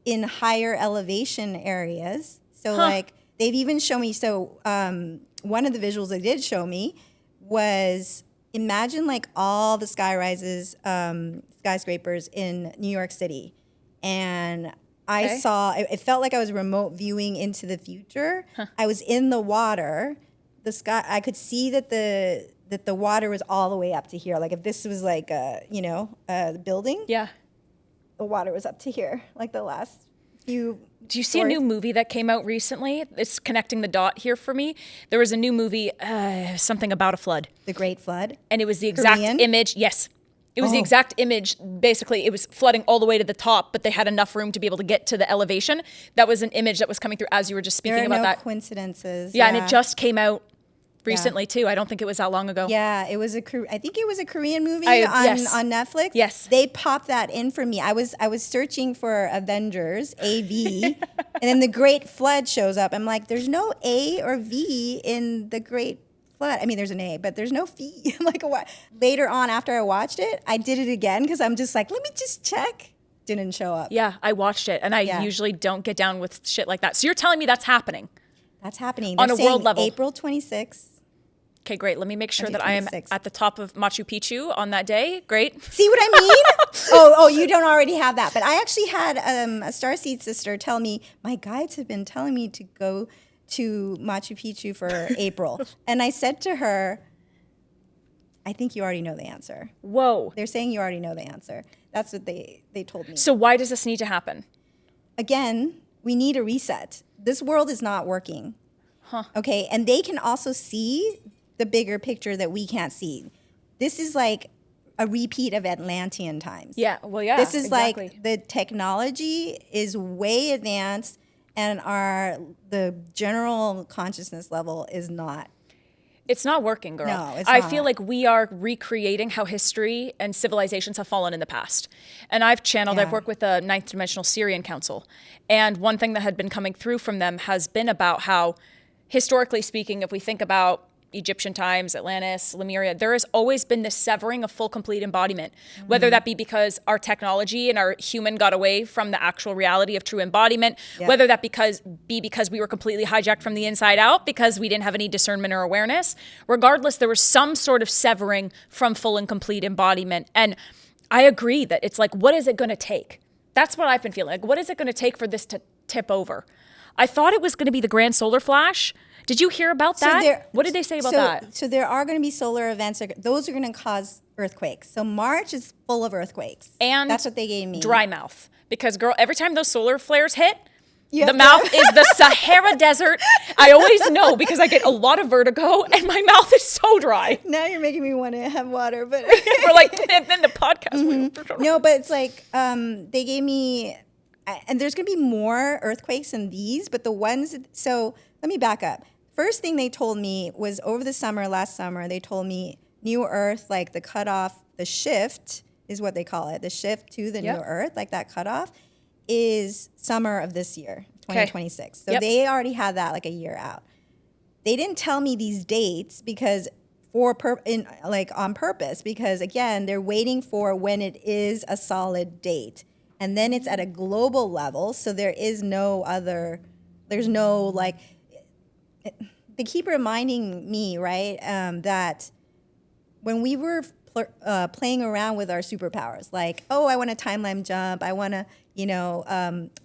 in higher elevation areas. So they've even shown me, one of the visuals they did show me was, imagine all the skyscrapers in New York City. And I saw, it felt like I was remote viewing into the future. I was in the water. The sky, I could see that the water was all the way up to here. If this was the building. Yeah. The water was up to here, the last few. Do you see a new movie that came out recently? It's connecting the dot here for me. There was a new movie, something about a flood. The Great Flood? And it was the exact image. Yes. It was the exact image. Basically, it was flooding all the way to the top, but they had enough room to be able to get to the elevation. That was an image that was coming through as you were just speaking about that. There are no coincidences. Yeah, and it just came out recently too. I don't think it was that long ago. Yeah, I think it was a Korean movie on Netflix. Yes. They popped that in for me. I was searching for Avengers, AV, and then the Great Flood shows up. I'm like, there's no A or V in the Great Flood. I mean, there's an A, but there's no V. What? Later on, after I watched it, I did it again because I'm just let me just check. Didn't show up. Yeah, I watched it, and I usually don't get down with shit like that. So you're telling me that's happening? That's happening. On a world level. April 26th. Okay, great. Let me make sure that I am at the top of Machu Picchu on that day. Great. See what I mean? Oh, you don't already have that. But I actually had a Starseed sister tell me, my guides have been telling me to go to Machu Picchu for April. And I said to her, I think you already know the answer. Whoa. They're saying you already know the answer. That's what they told me. So why does this need to happen? Again, we need a reset. This world is not working. Okay, and they can also see the bigger picture that we can't see. This is a repeat of Atlantean times. Yeah, well, yeah, this is exactly. The technology is way advanced, and the general consciousness level is not. It's not working, girl. No, it's I not. feel like we are recreating how history and civilizations have fallen in the past. And I've worked with the Ninth Dimensional Syrian Council. And one thing that had been coming through from them has been about how, historically speaking, if we think about Egyptian times, Atlantis, Lemuria, there has always been this severing of full, complete embodiment, whether that be because our technology and our human got away from the actual reality of true embodiment, whether that be because we were completely hijacked from the inside out because we didn't have any discernment or awareness. Regardless, there was some sort of severing from full and complete embodiment. And I agree that it's what is it going to take? That's what I've been feeling. What is it going to take for this to tip over? I thought it was going to be the grand solar flash. Did you hear about that? What did they say about that? So there are going to be solar events. Those are going to cause earthquakes. So March is full of earthquakes. And that's what they gave me. Dry mouth. Because, girl, every time those solar flares hit, The mouth is the Sahara Desert. I always know because I get a lot of vertigo and my mouth is so dry. Now you're making me want to have water, but we're like, and then the podcast. No, but it's like they gave me, and there's going to be more earthquakes than these, but the ones, so let me back up. First thing they told me was over the summer, last summer, they told me new earth, like the cutoff, the shift is what they call it, the shift to the new earth, like that cutoff, is summer of this year, 2026. So they already had that like a year out. They didn't tell me these dates because on purpose, because again, they're waiting for when it is a solid date. And then it's at a global level. So there is no other, there's no like, they keep reminding me, right, that when we were playing around with our superpowers, like, oh, I want a timeline jump, I want to,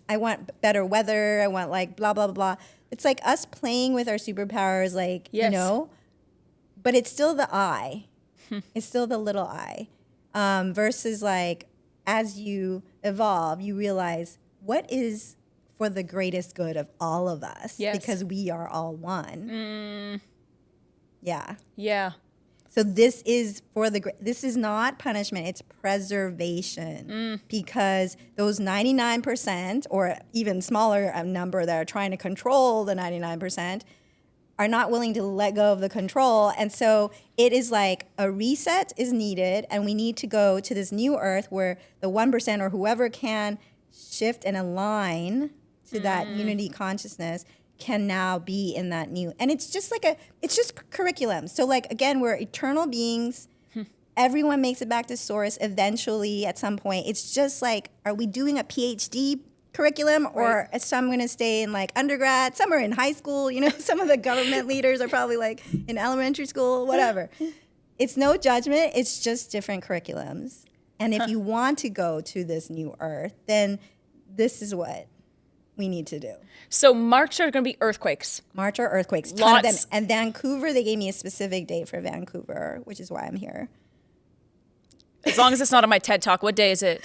I want better weather, I want like blah, blah, blah. It's like us playing with our superpowers, like, but it's still the I. It's still the little I. Versus like, as you evolve, you realize what is for the greatest good of all of us because we are all one. Yeah. Yeah. So this is this is not punishment, it's preservation. Because those 99% or even smaller number that are trying to control the 99% are not willing to let go of the control. And so it is like a reset is needed, and we need to go to this new earth where the 1% or whoever can shift and align to that unity consciousness can now be in that new, and it's just like it's just curriculum. So like, again, we're eternal beings. Everyone makes it back to source eventually at some point. It's just like, are we doing a PhD curriculum or some going to stay in like undergrad, some are in high school, some of the government leaders are probably like in elementary school, whatever. It's no judgment. It's just different curriculums. And if you want to go to this new earth, then this is what we need to do. So March are going to be earthquakes. March are earthquakes. Lots. Ton of them. And Vancouver, they gave me a specific date for Vancouver, which is why I'm here. As long as it's not on my TED Talk. What day is it?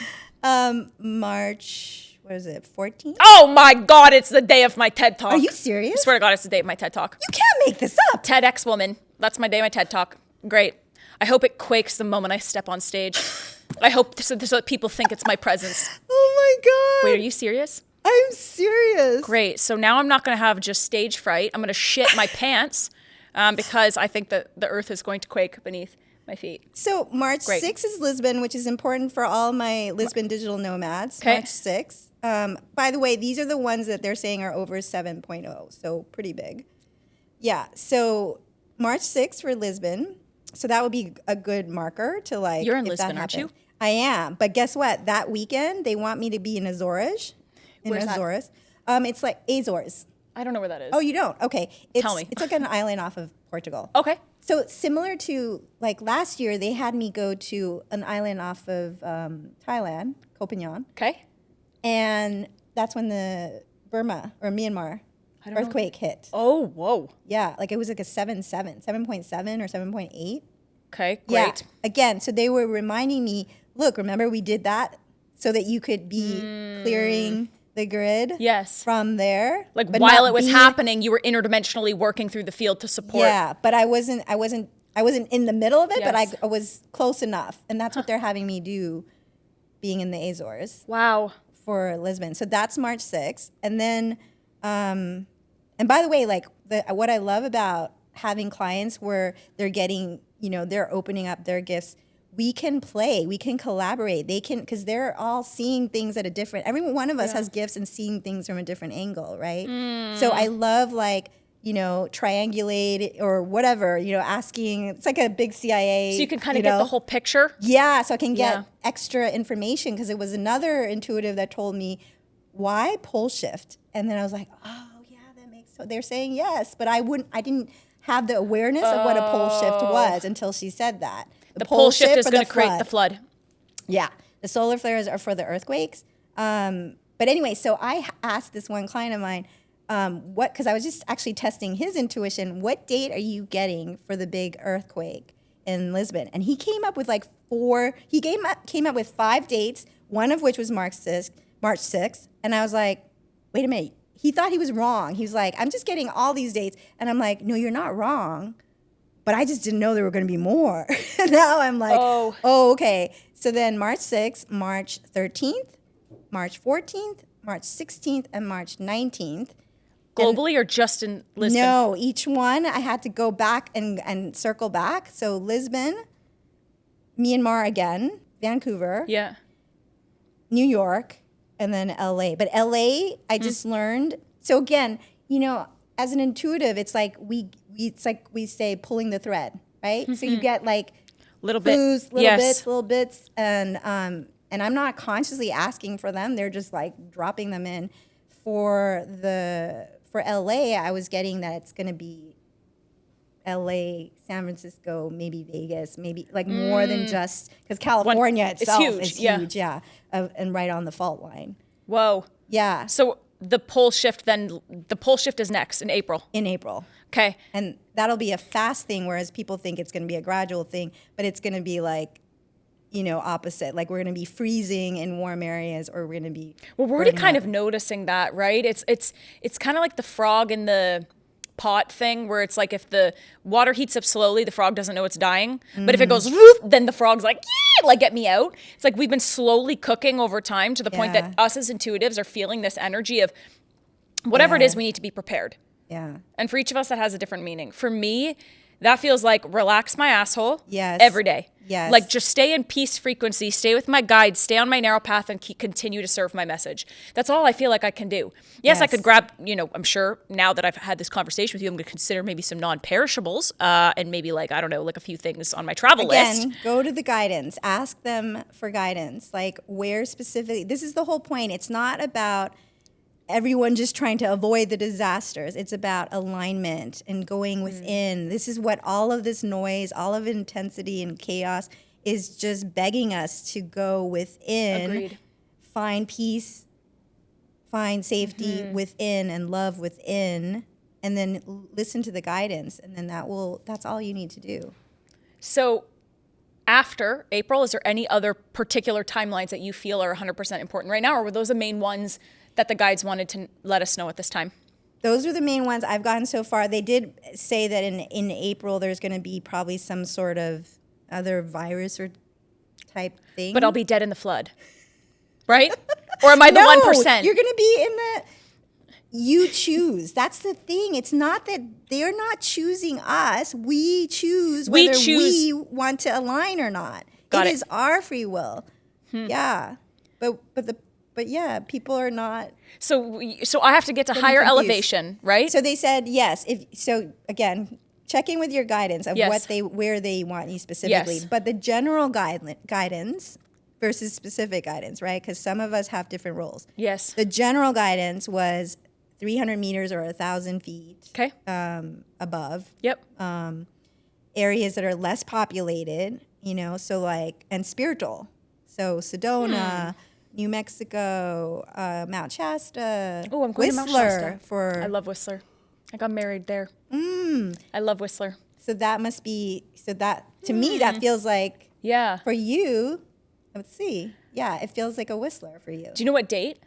March, what is it, 14th? Oh my God, it's the day of my TED Talk. Are you serious? I swear to God, it's the day of my TED Talk. You can't make this up. TEDx woman. That's my day of my TED Talk. Great. I hope it quakes the moment I step on stage. I hope so that people think it's my presence. Oh my God. Wait, are you serious? I'm serious. Great. So now I'm not going to have just stage fright. I'm going to shit my pants because I think that the earth is going to quake beneath my feet. So March 6th is Lisbon, which is important for all my Lisbon digital nomads. March 6th. By the way, these are the ones that they're saying are over 7.0, so pretty big. Yeah, so March 6th for Lisbon. So that would be a good marker to like. You're in Lisbon, aren't you? I am. But guess what? That weekend, they want me to be in Azores. Where's Azores. It's like Azores. I don't know where that is. Oh, you don't? Okay. Tell me. It's like an island off of Portugal. Okay. So similar to like last year, they had me go to an island off of Thailand, Koh Phangan. Okay. And that's when the Burma or Myanmar earthquake hit. Oh, whoa. Yeah, like it was like a 7.7 or 7.8. Okay, great. Yeah. Again, so they were reminding me, look, remember we did that so that you could be clearing the grid from there. Like while it was happening, you were interdimensionally working through the field to support. Yeah, but I wasn't in the middle of it, but I was close enough. And that's what they're having me do, being in the Azores. Wow. For Lisbon. So that's March 6th. And then, and by the way, like what I love about having clients where they're getting, they're opening up their gifts, we can play, we can collaborate. They can, because they're all seeing things at a different, every one of us has gifts and seeing things from a different angle, right? So I love like, triangulate or whatever, asking, it's like a big CIA. So you can kind of get the whole picture? Yeah, so I can get extra information, because it was another intuitive that told me, why pole shift? And then I was like, oh yeah, that makes sense. They're saying yes, but I didn't have the awareness of what a pole shift was until she said that. The pole shift is going to create the flood. Yeah, the solar flares are for the earthquakes. But anyway, so I asked this one client of mine, because I was just actually testing his intuition, what date are you getting for the big earthquake in Lisbon? And he came up with like came up with 5 dates, one of which was March 6th. And I was like, wait a minute, he thought he was wrong. He was like, I'm just getting all these dates. And I'm like, no, you're not wrong. But I just didn't know there were going to be more. Now I'm like, oh, okay. So then March 6th, March 13th, March 14th, March 16th, and March 19th. Globally or just in Lisbon? No, each one I had to go back and circle back. So Lisbon, Myanmar again, Vancouver, New York, and then LA. But LA, I just learned. So again, as an intuitive, it's like we say pulling the thread, right? So you get like clues, little bits, and I'm not consciously asking for them. They're just like dropping them in. For LA, I was getting that it's going to be LA, San Francisco, maybe Vegas, maybe like more than just, because California itself is huge, and right on the fault line. Whoa. Yeah. So the pole shift is next in April. In April. Okay. And that'll be a fast thing, whereas people think it's going to be a gradual thing, but it's going to be like, opposite. Like we're going to be freezing in warm areas, or we're going to be. Well, we're already kind of noticing that, right? It's kind of like the frog in the pot thing, where it's like if the water heats up slowly, the frog doesn't know it's dying. But if it goes, whoop, then the frog's like, yeah, like get me out. It's like we've been slowly cooking over time to the point that us as intuitives are feeling this energy of whatever it is, we need to be prepared. Yeah. And for each of us, that has a different meaning. For me, that feels like relax my asshole Yes. every day. Yes. Like just stay in peace frequency, stay with my guides, stay on my narrow path, and continue to serve my message. That's all I feel like I can do. Yes, I could grab, I'm sure now that I've had this conversation with you, I'm going to consider maybe some non-perishables and maybe like a few things on my travel list. Again, go to the guidance. Ask them for guidance. Like where specifically, this is the whole point. It's not about everyone just trying to avoid the disasters. It's about alignment and going within. This is what all of this noise, all of intensity and chaos is just begging us to go within, Agreed. Find peace, find safety within and love within, and then listen to the guidance. And then that's all you need to do. So after April, is there any other particular timelines that you feel are 100% important right now? Or were those the main ones that the guides wanted to let us know at this time? Those are the main ones I've gotten so far. They did say that in April there's going to be probably some sort of other virus or type thing. But I'll be dead in the flood, right? Or am I the 1%? You're going to be in the... You choose. That's the thing. It's not that they're not choosing us. We choose whether we want to align or not. It is our free will. Yeah. But yeah, people are not. So I have to get to higher elevation, right? So they said yes. Again, check in with your guidance of where they want you specifically. Yes. But the general guidance versus specific guidance, right? Because some of us have different roles. Yes. The general guidance was 300 meters or 1,000 feet. Okay. Above. Yep. Areas that are less populated, so like, and spiritual. So Sedona. New Mexico, Mount Shasta. Oh, I'm going to Mount Shasta. I love Whistler. I got married there. I love Whistler. So that must be, to me, that feels like, for you, let's see. Yeah, it feels like a Whistler for you. Do you know what date?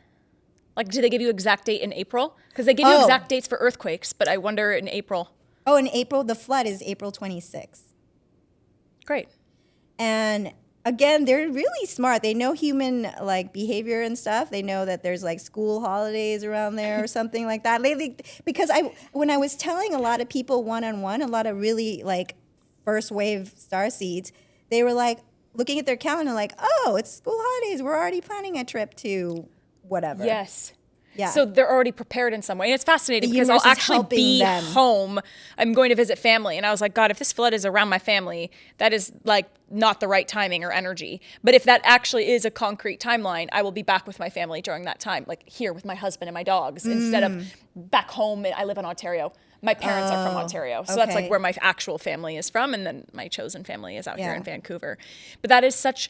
Like, do they give you exact date in April? Because they give you exact dates for earthquakes, but I wonder in April. Oh, in April, the flood is April 26th. Great. And again, they're really smart. They know human behavior and stuff. They know that there's school holidays around there or something like that. Because when I was telling a lot of people one-on-one, a lot of really first wave starseeds, they were looking at their calendar oh, it's school holidays. We're already planning a trip to whatever. Yes. Yeah. So they're already prepared in some way. And it's fascinating because I'll actually be home. I'm going to visit family. And I was like, God, if this flood is around my family, that is not the right timing or energy. But if that actually is a concrete timeline, I will be back with my family during that time, here with my husband and my dogs, instead of back home. I live in Ontario. My parents are from Ontario. So that's where my actual family is from. And then my chosen family is out here in Vancouver. But that is such,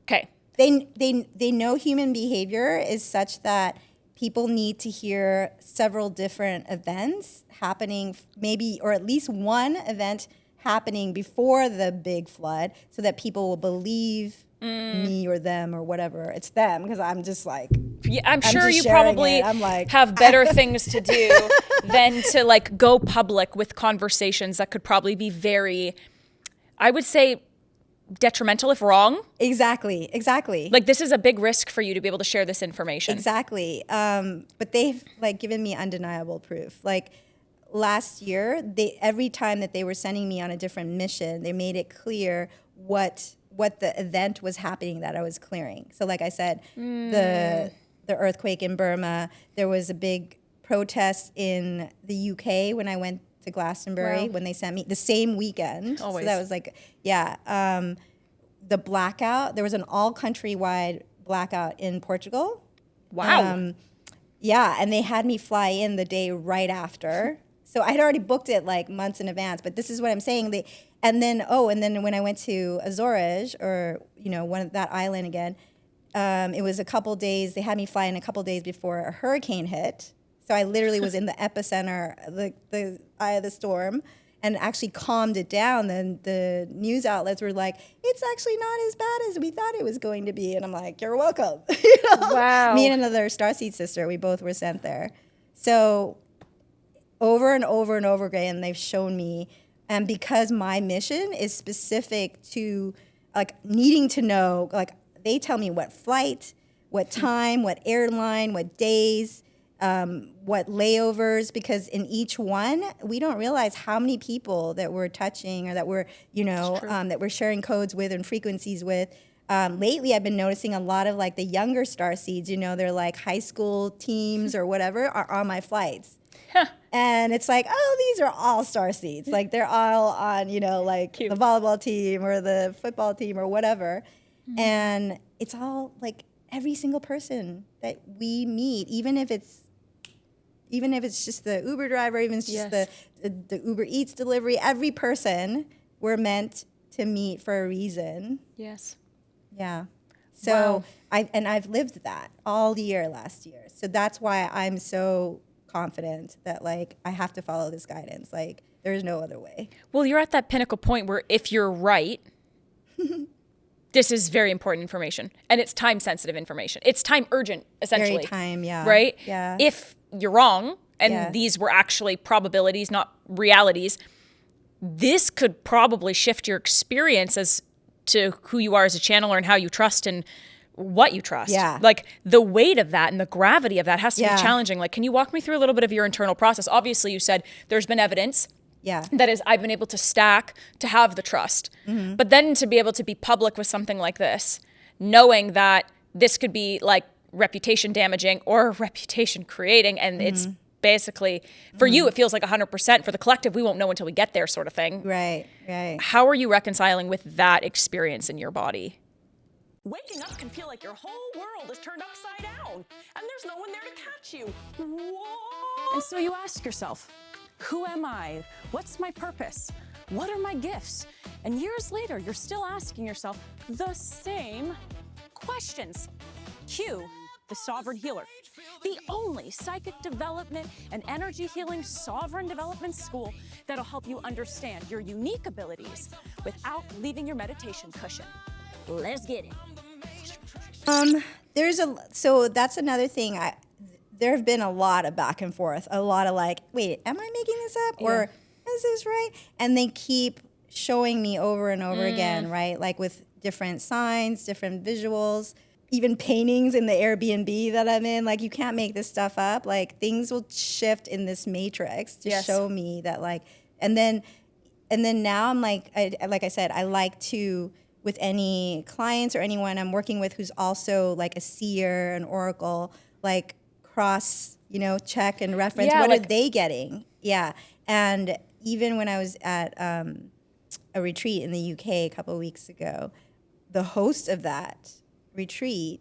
okay. They know human behavior is such that people need to hear several different events happening, maybe, or at least one event happening before the big flood so that people will believe me or them or whatever. It's them, because I'm just like, yeah, I'm sure you probably have better things to do than to like go public with conversations that could probably be very, I would say, detrimental if wrong. Exactly. Like, this is a big risk for you to be able to share this information. Exactly. But they've like given me undeniable proof. Like last year, every time that they were sending me on a different mission, they made it clear what the event was happening that I was clearing. So like I said, the earthquake in Burma, there was a big protest in the UK when I went to Glastonbury, when they sent me the same weekend. Always. So that was like, the blackout, there was an all countrywide blackout in Portugal. Wow. Yeah, and they had me fly in the day right after. So I had already booked it like months in advance, but this is what I'm saying. And then when I went to Azores, or that island again, it was a couple days. They had me fly in a couple days before a hurricane hit. So I literally was in the epicenter, the eye of the storm, and actually calmed it down. Then the news outlets were like, "It's actually not as bad as we thought it was going to be." And I'm like, "You're welcome." Wow. Me and another Starseed sister, we both were sent there. So over and over and over again, they've shown me. And because my mission is specific to like needing to know, like they tell me what flight, what time, what airline, what days, what layovers, because in each one, we don't realize how many people that we're touching or that we're, that we're sharing codes with and frequencies with. Lately, I've been noticing a lot of like the younger Starseeds, they're like high school teams or whatever, are on my flights. And it's like, oh, these are all Starseeds. Like they're all on, like Cute. the volleyball team or the football team or whatever. Mm-hmm. And it's all like every single person that we meet, even if it's just the Uber driver, even if it's just the Uber Eats delivery, every person we're meant to meet for a reason. Yes. Yeah. So I've lived that all year last year. So that's why I'm so confident that like I have to follow this guidance. Like there's no other way. Well, you're at that pinnacle point where if you're right, this is very important information, and it's time sensitive information. It's time urgent, essentially. Very time, yeah. Right? Yeah. If you're wrong and these were actually probabilities, not realities, this could probably shift your experience as to who you are as a channeler and how you trust and what you trust. Yeah. Like the weight of that and the gravity of that has to be challenging. Like, can you walk me through a little bit of your internal process? Obviously, you said there's been evidence. Yeah. That is, I've been able to stack to have the trust. Mm-hmm. But then to be able to be public with something like this, knowing that this could be like reputation damaging or reputation creating, and it's basically, for you, it feels like 100%. For the collective, we won't know until we get there, sort of thing. Right, right. How are you reconciling with that experience in your body? Waking up can feel like your whole world is turned upside down, and there's no one there to catch you. What? And so you ask yourself, who am I? What's my purpose? What are my gifts? And years later, you're still asking yourself the same questions. Cue the Sovereign Healer, the only psychic development and energy healing sovereign development school that'll help you understand your unique abilities without leaving your meditation cushion. Let's get it. So that's another thing. There have been a lot of back and forth, a lot of like, wait, am I making this up? Or is this right? And they keep showing me over and over again, right? Like with different signs, different visuals, even paintings in the Airbnb that I'm in. Like you can't make this stuff up. Like things will shift in this matrix to show me that like, and then now I'm like, like I said, I like to, with any clients or anyone I'm working with who's also like a seer, an oracle, like cross, check and reference. Yeah, what like, are they getting? Yeah. And even when I was at a retreat in the UK a couple of weeks ago, the host of that retreat,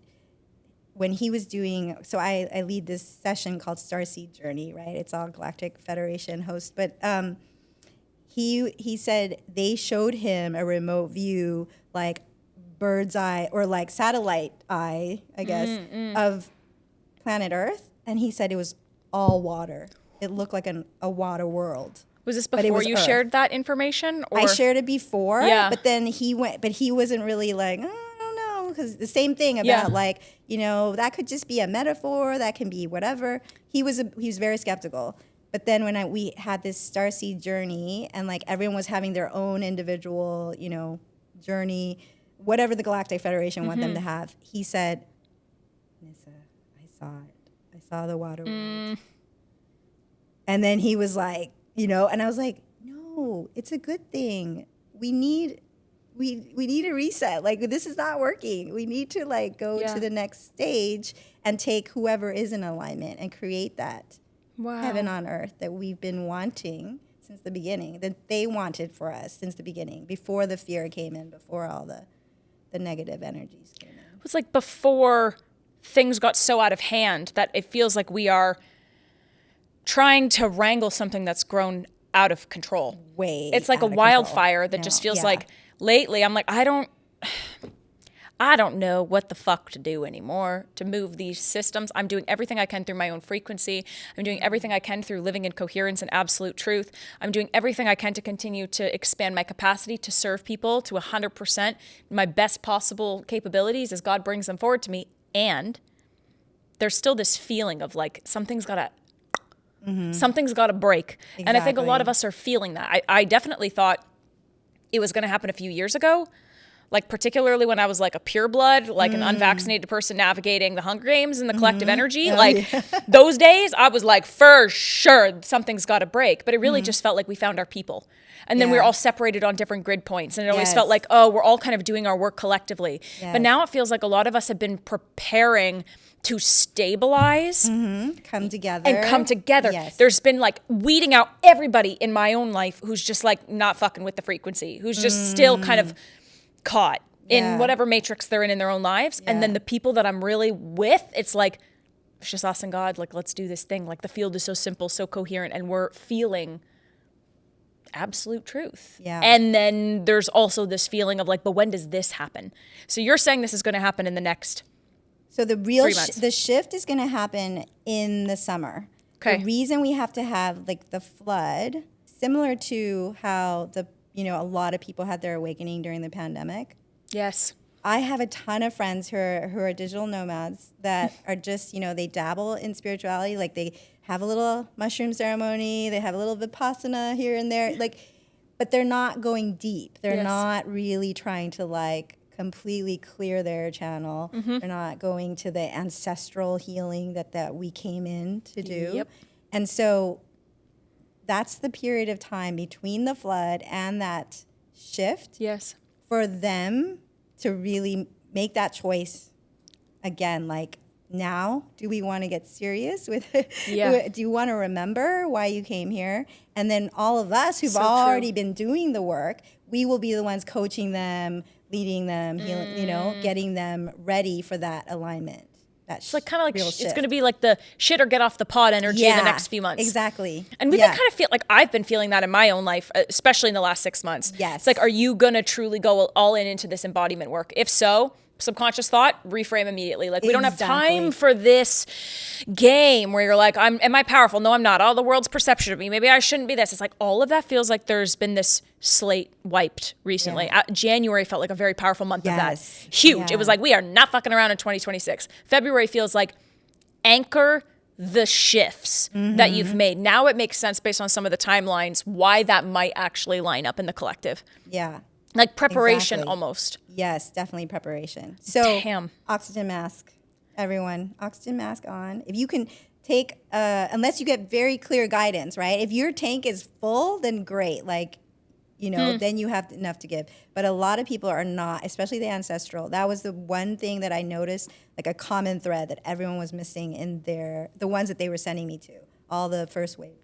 when he was doing, so I lead this session called Starseed Journey, right? It's all Galactic Federation host, but he said they showed him a remote view, like bird's eye or like satellite eye, I guess, of planet Earth. And he said it was all water. It looked like a water world. Was this before you shared that information? Or? I shared it before, Yeah. but then he wasn't really like, oh, I don't know, because the same thing about like, you know, that could just be a metaphor, that can be whatever. He was very skeptical. But then when we had this Starseed journey and like everyone was having their own individual, you know, journey, whatever the Galactic Federation want them to have, he said, Nissa, I saw it. I saw the water world. And then he was like, you know, and I was like, no, it's a good thing. We need a reset. Like, this is not working. We need to like go to the next stage and take whoever is in alignment and create that heaven on earth that we've been wanting since the beginning, that they wanted for us since the beginning, before the fear came in, before all the negative energies came in. It was like before things got so out of hand that it feels like we are trying to wrangle something that's grown out of control. It's like a wildfire that just feels like lately I'm like, I don't know what the fuck to do anymore to move these systems. I'm doing everything I can through my own frequency. I'm doing everything I can through living in coherence and absolute truth. I'm doing everything I can to continue to expand my capacity to serve people to 100%, my best possible capabilities as God brings them forward to me. And there's still this feeling of like something's got to break. Exactly. And I think a lot of us are feeling that. I definitely thought it was going to happen a few years ago, like particularly when I was like a pureblood, like an unvaccinated person navigating the Hunger Games and the collective energy. Those days, I was like, for sure, something's got to break. But it really just felt like we found our people. And then we were all separated on different grid points. And it always felt like, oh, we're all kind of doing our work collectively. But now it feels like a lot of us have been preparing to stabilize. Come together. Yes. There's been like weeding out everybody in my own life who's just like not fucking with the frequency, who's just still kind of caught in whatever matrix they're in their own lives. And then the people that I'm really with, it's like, it's just us and God, like, let's do this thing. Like the field is so simple, so coherent, and we're feeling absolute truth. And then there's also this feeling of like, but when does this happen? So you're saying this is going to happen in the next So the real the shift is going to happen in the summer. Okay. The reason we have to have like the flood, similar to how a lot of people had their awakening during the pandemic. Yes. I have a ton of friends who are digital nomads that are just, they dabble in spirituality. Like they have a little mushroom ceremony, they have a little vipassana here and there, but they're not going deep. They're not really trying to like completely clear their channel. They're not going to the ancestral healing that we came in to do. Yep. And so that's the period of time between the flood and that shift. Yes. For them to really make that choice again, like, now, do we want to get serious with it? Do you want to remember why you came here? And then all of us who've already been doing the work, we will be the ones coaching them, leading them, healing, getting them ready for that alignment. It's like kind of like it's going to be like the shit or get off the pod energy in the next few months. Exactly. And we've been kind of like I've been feeling that in my own life, especially in the last 6 months. Yes. It's like, are you going to truly go all in into this embodiment work? If so, subconscious thought, reframe immediately. Like, we don't have time for this game where you're like, am I powerful? No, I'm not. All the world's perception of me. Maybe I shouldn't be this. It's like all of that feels like there's been this slate wiped recently. January felt like a very powerful month of that. Huge. It was like, we are not fucking around in 2026. February feels like anchor the shifts that you've made. Now it makes sense based on some of the timelines why that might actually line up in the collective. Yeah. Like preparation almost. Yes, definitely preparation. So Damn. Oxygen mask, everyone, oxygen mask on. If you can take, unless you get very clear guidance, right? If your tank is full, then great. Like, then you have enough to give. But a lot of people are not, especially the ancestral. That was the one thing that I noticed, like a common thread that everyone was missing in the ones that they were sending me to, all the first wave.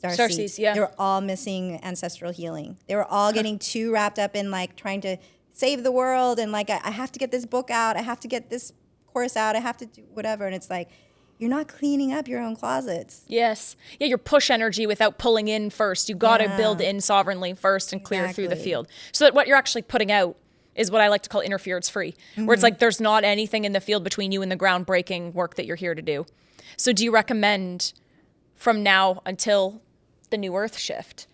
Starseeds, they were all missing ancestral healing. They were all getting too wrapped up in like trying to save the world and like, I have to get this book out, I have to get this course out, I have to do whatever. And it's like, you're not cleaning up your own closets. Yes. Yeah, your push energy without pulling in first. You got to build in sovereignly first and clear through the field. So that what you're actually putting out is what I like to call interference free, where it's like there's not anything in the field between you and the groundbreaking work that you're here to do. So do you recommend from now until the new earth shift,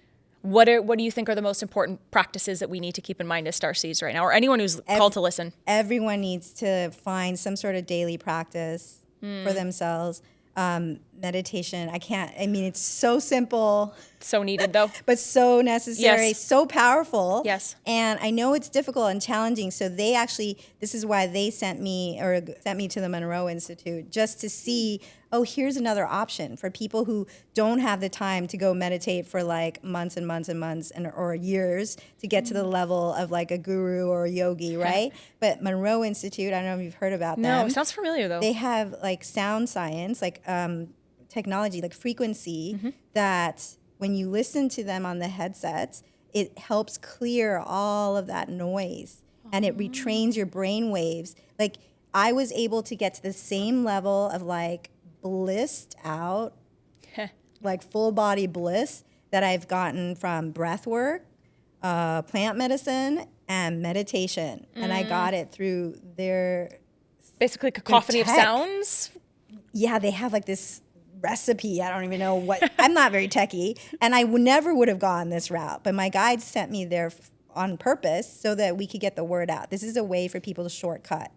What do you think are the most important practices that we need to keep in mind as Starseeds right now, or anyone who's called to listen? Everyone needs to find some sort of daily practice for themselves. Meditation, it's so simple. So needed though. But so necessary, Yes. so powerful. Yes. And I know it's difficult and challenging. So this is why they sent me to the Monroe Institute, just to see, here's another option for people who don't have the time to go meditate for like months and months and months or years to get to the level of like a guru or a yogi, right? But Monroe Institute, I don't know if you've heard about them. No, it sounds familiar though. They have like sound science, like technology, like frequency that when you listen to them on the headsets, it helps clear all of that noise and it retrains your brain waves. Like I was able to get to the same level of like blissed out, like full body bliss that I've gotten from breath work, plant medicine, and meditation. And I got it through their basically cacophony of sounds. Yeah, they have like this recipe. I don't even know what. I'm not very techie, and I never would have gone this route. But my guide sent me there on purpose so that we could get the word out. This is a way for people to shortcut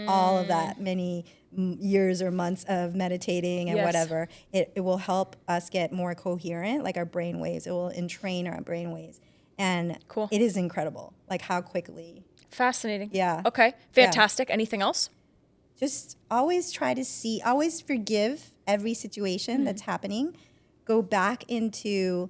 all of that many years or months of meditating and whatever. It will help us get more coherent, like our brain waves. It will entrain our brain waves, and it is incredible, like how quickly. Fascinating. Yeah. Okay. Fantastic. Anything else? Just always always forgive every situation that's happening. Go back into,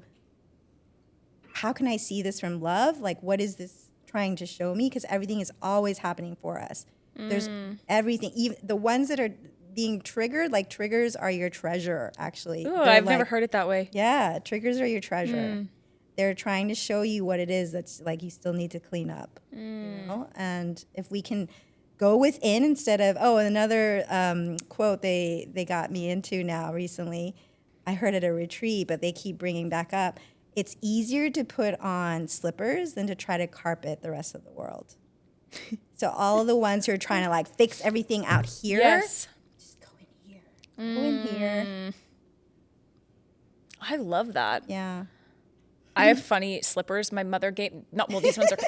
how can I see this from love? Like, what is this trying to show me? Because everything is always happening for us. There's everything, even the ones that are being triggered, like triggers are your treasure, actually. Ooh, I've never heard it that way. Yeah, triggers are your treasure. They're trying to show you what it is that's like you still need to clean up. You know? And if we can go within instead of, another quote they got me into now recently, I heard at a retreat, but they keep bringing back up, it's easier to put on slippers than to try to carpet the rest of the world. So all of the ones who are trying to like fix everything out here, just go in here. Go in here. I love that. Yeah. I have funny slippers my mother gave.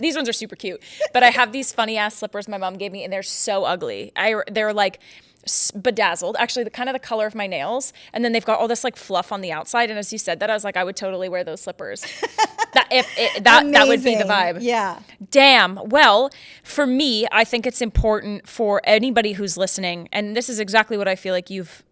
These ones are super cute, but I have these funny ass slippers my mom gave me, and they're so ugly. They're like bedazzled, actually, the color of my nails, and then they've got all this like fluff on the outside. And as you said that, I was like, I would totally wear those slippers. That would be the vibe. Yeah. Damn. Well, for me, I think it's important for anybody who's listening, and this is exactly what I feel like you've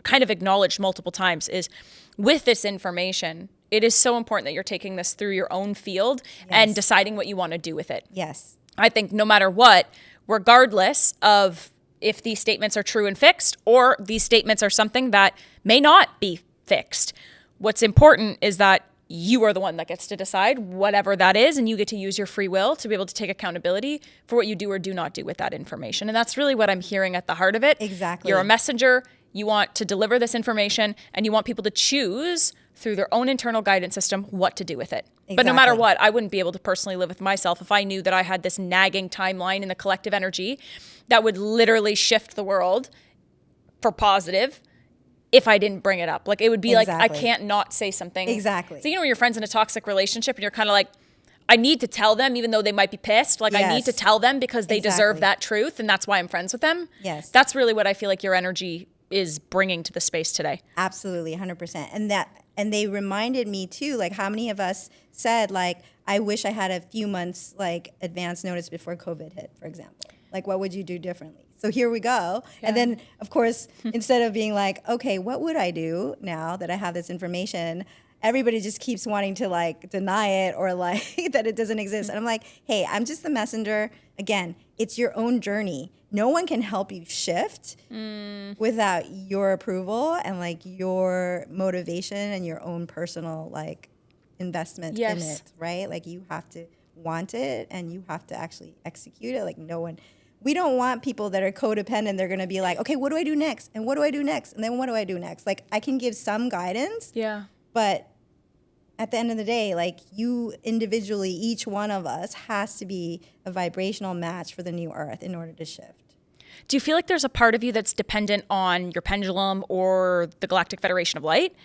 kind of acknowledged multiple times, is with this information, it is so important that you're taking this through your own field and deciding what you want to do with it. Yes. I think no matter what, regardless of if these statements are true and fixed or these statements are something that may not be fixed, what's important is that you are the one that gets to decide whatever that is, and you get to use your free will to be able to take accountability for what you do or do not do with that information. And that's really what I'm hearing at the heart of it. Exactly. You're a messenger. You want to deliver this information, and you want people to choose through their own internal guidance system what to do with it. Exactly. But no matter what, I wouldn't be able to personally live with myself if I knew that I had this nagging timeline in the collective energy that would literally shift the world for positive if I didn't bring it up. Like, it would be like, I can't not say something. Exactly. So, when your friend's in a toxic relationship and you're kind of like, I need to tell them even though they might be pissed. Like, I need to tell them because they deserve that truth, and that's why I'm friends with them. Yes. That's really what I feel like your energy is bringing to the space today. Absolutely, 100%. And they reminded me too, like how many of us said, like, I wish I had a few months like advance notice before COVID hit, for example. Like, what would you do differently? So here we go. Yeah. And then, of course, instead of being like, okay, what would I do now that I have this information? Everybody just keeps wanting to like deny it or like that it doesn't exist. And I'm like, hey, I'm just the messenger. Again, it's your own journey. No one can help you shift without your approval and like your motivation and your own personal like investment in it, right? Like, you have to want it and you have to actually execute it. Like, we don't want people that are codependent. They're going to be like, okay, what do I do next? And what do I do next? And then what do I do next? Like, I can give some guidance. Yeah. But at the end of the day, like, you individually, each one of us has to be a vibrational match for the new earth in order to shift. Do you feel like there's a part of you that's dependent on your pendulum or the Galactic Federation of Light?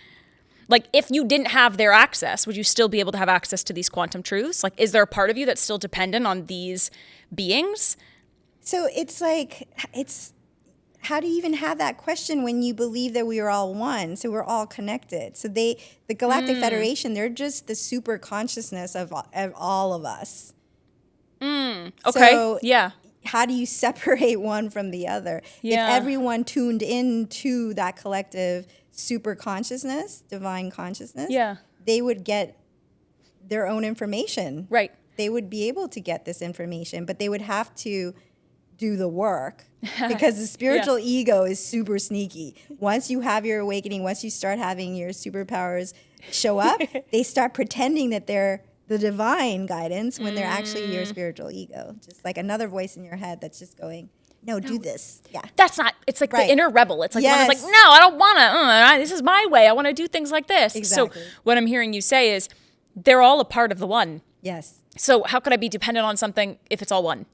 Like, if you didn't have their access, would you still be able to have access to these quantum truths? Like, is there a part of you that's still dependent on these beings? So it's like, how do you even have that question when you believe that we are all one? So we're all connected. So the Galactic Federation, they're just the super consciousness of all of us. Okay. So yeah. How do you separate one from the other? Yeah. If everyone tuned into that collective super consciousness, divine consciousness, they would get their own information. Right. They would be able to get this information, but they would have to do the work because the spiritual ego is super sneaky. Once you have your awakening, once you start having your superpowers show up, they start pretending that they're the divine guidance when they're actually your spiritual ego. Just like another voice in your head that's just going, no, do this. Yeah. That's not, it's like the inner rebel. It's like the one that's like, Yes. no, I don't want to. This is my way. I want to do things like this. Exactly. So what I'm hearing you say is they're all a part of the one. Yes. So how could I be dependent on something if it's all one?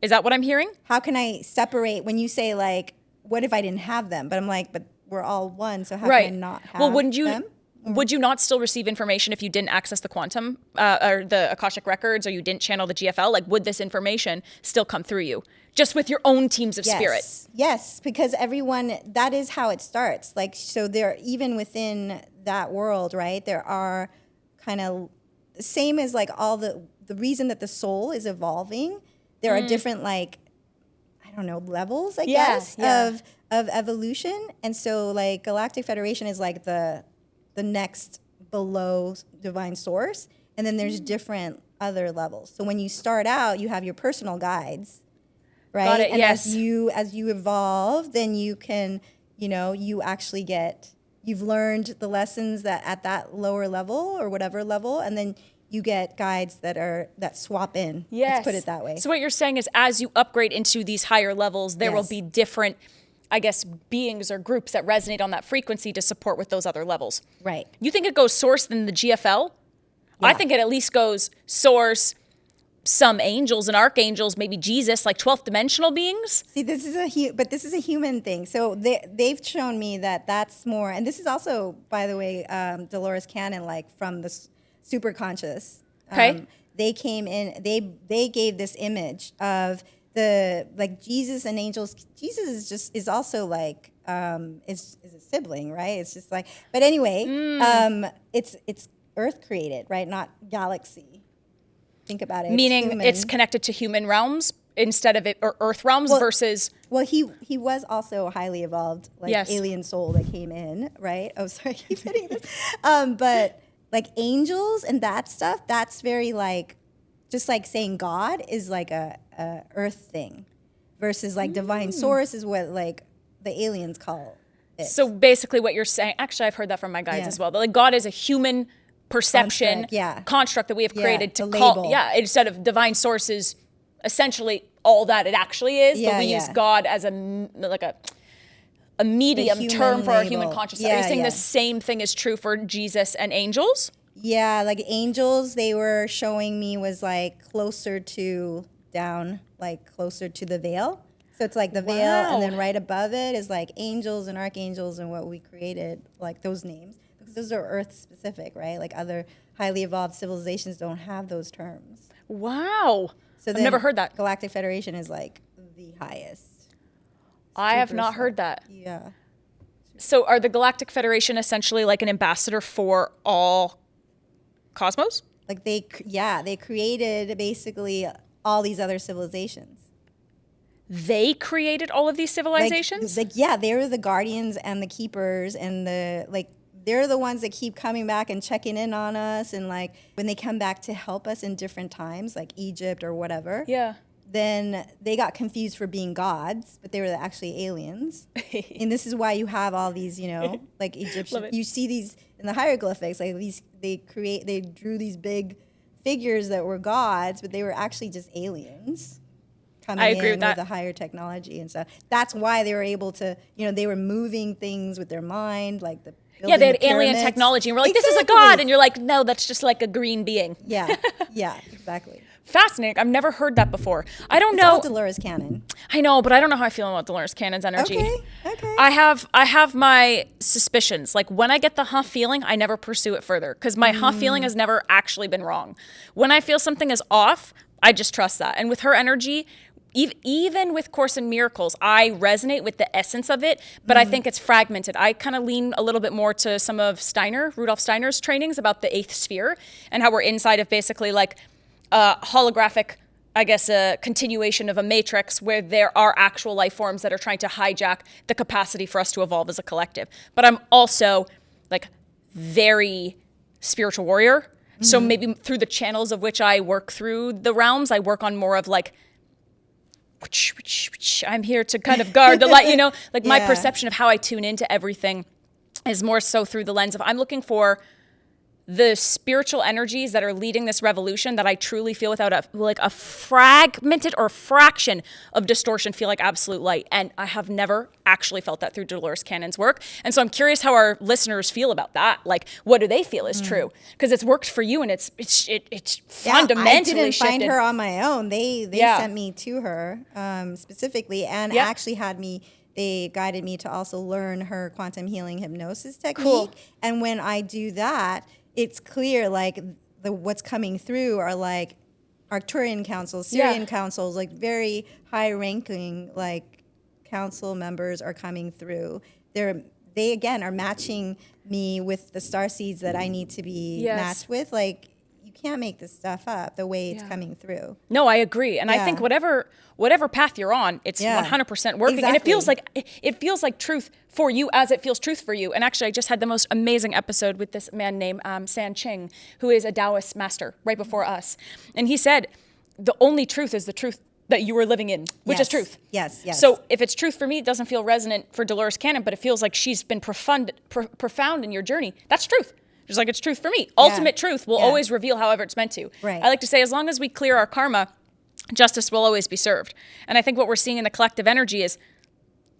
Is that what I'm hearing? How can I separate when you say like, what if I didn't have them? But I'm like, but we're all one, so how can I not have them? Would you not still receive information if you didn't access the quantum or the Akashic records, or you didn't channel the GFL? Like, would this information still come through you just with your own teams of spirit? Yes, because everyone, that is how it starts. Like, so there, even within that world, right, there are kind of, same as like all the reason that the soul is evolving, there are different like, I don't know, levels, I guess, of evolution. And so like Galactic Federation is like the next below divine source, and then there's different other levels. So when you start out, you have your personal guides, right? Got it, and yes. as you evolve, then you can, you actually you've learned the lessons that at that lower level or whatever level, and then you get guides that swap in. Yes. Let's put it that way. So what you're saying is as you upgrade into these higher levels, there will be different, I guess, beings or groups that resonate on that frequency to support with those other levels. Right. You think it goes source than the GFL? Yeah. I think it at least goes source, some angels and archangels, maybe Jesus, like 12th dimensional beings. See, this is a human thing. So they've shown me that that's more, and this is also, by the way, Dolores Cannon, like from the super conscious. Okay. They came in, they gave this image of the, like Jesus and angels. Jesus is also like, is a sibling, right? It's just like, but anyway, it's Earth created, right? Not galaxy. Think about it. Meaning it's connected to human realms instead of or Earth realms versus. Well, he was also highly evolved, like alien soul that came in, right? Oh, sorry, I keep hitting this. But like angels and that stuff, that's very like, just like saying God is like a Earth thing, versus like divine source is what like the aliens call it. So basically, what you're saying, actually, I've heard that from my guides as well. That like God is a human perception construct that we have created to call label. Instead of divine sources, essentially all that it actually is, but we use God as a medium term for our human consciousness. Are you saying the same thing is true for Jesus and angels? Yeah, like angels, they were showing me was like closer to down, like closer to the veil. So it's like the veil, and then right above it is like angels and archangels and what we created, like those names. Those are Earth specific, right? Like other highly evolved civilizations don't have those terms. Wow. So I've never heard that. Galactic Federation is like the highest. I have not heard that. Yeah. So are the Galactic Federation essentially like an ambassador for all cosmos? Like they created basically all these other civilizations. They created all of these civilizations? They're the guardians and the keepers and they're the ones that keep coming back and checking in on us, and like when they come back to help us in different times, like Egypt or whatever. Yeah. Then they got confused for being gods, but they were actually aliens. And this is why you have all these, like Egyptian. You see these in the hieroglyphics, like they drew these big figures that were gods, but they were actually just aliens coming in with a higher technology and stuff. That's why they were able to, they were moving things with their mind, like the. Yeah, they had alien technology, and we're like, this is a god, and you're like, no, that's just like a green being. Yeah, exactly. fascinating. I've never heard that before. I don't It's know. all Dolores Cannon. I know, but I don't know how I feel about Dolores Cannon's energy. Okay. I have my suspicions. Like when I get the feeling, I never pursue it further because my feeling has never actually been wrong. When I feel something is off, I just trust that. And with her energy, even with Course in Miracles, I resonate with the essence of it, but I think it's fragmented. I kind of lean a little bit more to some of Rudolf Steiner's trainings about the eighth sphere and how we're inside of basically like holographic, I guess, a continuation of a matrix where there are actual life forms that are trying to hijack the capacity for us to evolve as a collective. But I'm also like very spiritual warrior. So maybe through the channels of which I work through the realms, I work on more of like, I'm here to kind of guard the light, like my perception of how I tune into everything is more so through the lens of I'm looking for the spiritual energies that are leading this revolution that I truly feel without a fragmented or fraction of distortion feel like absolute light. And I have never actually felt that through Dolores Cannon's work. And so I'm curious how our listeners feel about that. Like, what do they feel is true? Because it's worked for you and it's fundamentally I didn't shifted. find her on my own. They sent me to her specifically and actually they guided me to also learn her quantum healing hypnosis technique. Cool. And when I do that, it's clear like what's coming through are like Arcturian councils, Syrian councils, like very high ranking like council members are coming through. They again are matching me with the starseeds that I need to be matched with. Like you can't make this stuff up the way it's coming through. No, I agree. And I think whatever path you're on, it's 100% working. Exactly. And it feels like truth for you as it feels truth for you. And actually, I just had the most amazing episode with this man named San Ching, who is a Taoist master right before us. And he said, the only truth is the truth that you are living in, which is truth. Yes. So if it's truth for me, it doesn't feel resonant for Dolores Cannon, but it feels like she's been profound in your journey. That's truth. Just like it's truth for me. Ultimate truth will always reveal however it's meant to. Right. I like to say, as long as we clear our karma, justice will always be served. And I think what we're seeing in the collective energy is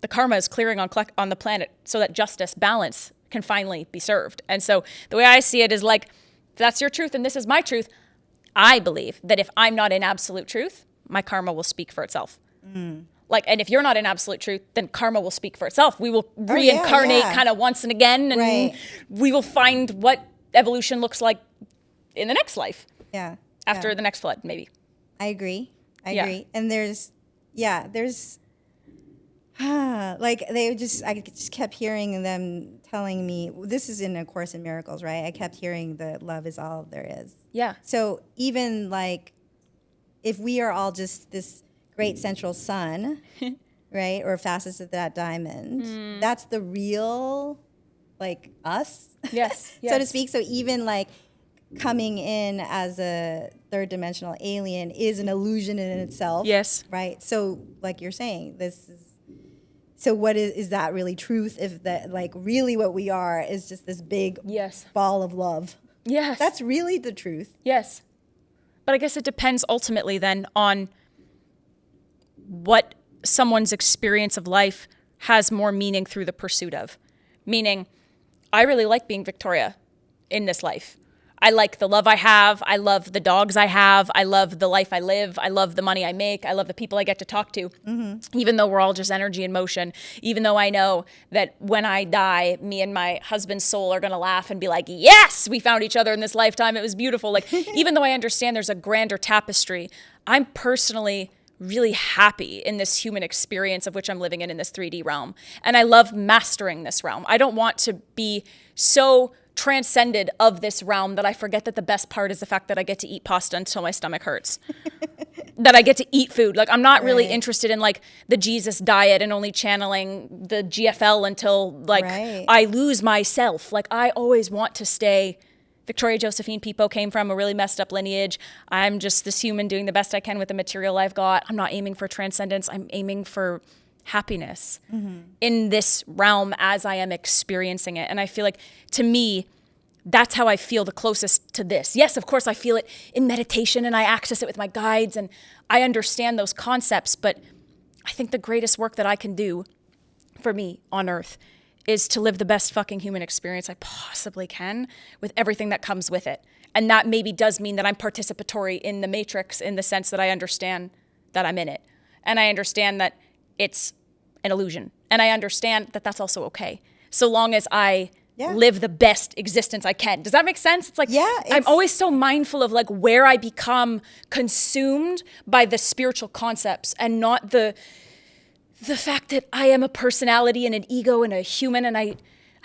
the karma is clearing on the planet so that justice, balance can finally be served. And so the way I see it is like, if that's your truth and this is my truth, I believe that if I'm not in absolute truth, my karma will speak for itself. And if you're not in absolute truth, then karma will speak for itself. We will reincarnate kind of once and again, and we will find what evolution looks like in the next life. Yeah. After the next flood, maybe. I agree. And there's like I just kept hearing them telling me, this is in A Course in Miracles, right? I kept hearing that love is all there is. Yeah. So even like, if we are all just this great central sun, right? Or facets of that diamond, that's the real, like us. Yes. So to speak. So even like coming in as a third dimensional alien is an illusion in itself. Yes. Right. So like you're saying, so what is that really truth if that like really what we are is just this big ball of love? Yes. That's really the truth. Yes. But I guess it depends ultimately then on what someone's experience of life has more meaning through the pursuit of. Meaning, I really like being Victoria in this life. I like the love I have. I love the dogs I have. I love the life I live. I love the money I make. I love the people I get to talk to. Even though we're all just energy in motion. Even though I know that when I die, me and my husband's soul are going to laugh and be like, yes, we found each other in this lifetime. It was beautiful. Like, even though I understand there's a grander tapestry, I'm personally really happy in this human experience of which I'm living in this 3D realm. And I love mastering this realm. I don't want to be so transcended of this realm that I forget that the best part is the fact that I get to eat pasta until my stomach hurts. That I get to eat food. Like, I'm not really interested in like the Jesus diet and only channeling the GFL until like I lose myself. Like, I always want to stay. Victoria Josephine Pipo came from a really messed up lineage. I'm just this human doing the best I can with the material I've got. I'm not aiming for transcendence. I'm aiming for happiness in this realm as I am experiencing it. And I feel like, to me, that's how I feel the closest to this. Yes, of course, I feel it in meditation and I access it with my guides and I understand those concepts. But I think the greatest work that I can do for me on earth is to live the best fucking human experience I possibly can with everything that comes with it. And that maybe does mean that I'm participatory in the matrix in the sense that I understand that I'm in it. And I understand that it's an illusion. And I understand that that's also okay. So long as I live the best existence I can. Does that make sense? It's like, I'm always so mindful of like where I become consumed by the spiritual concepts and not the fact that I am a personality and an ego and a human, and I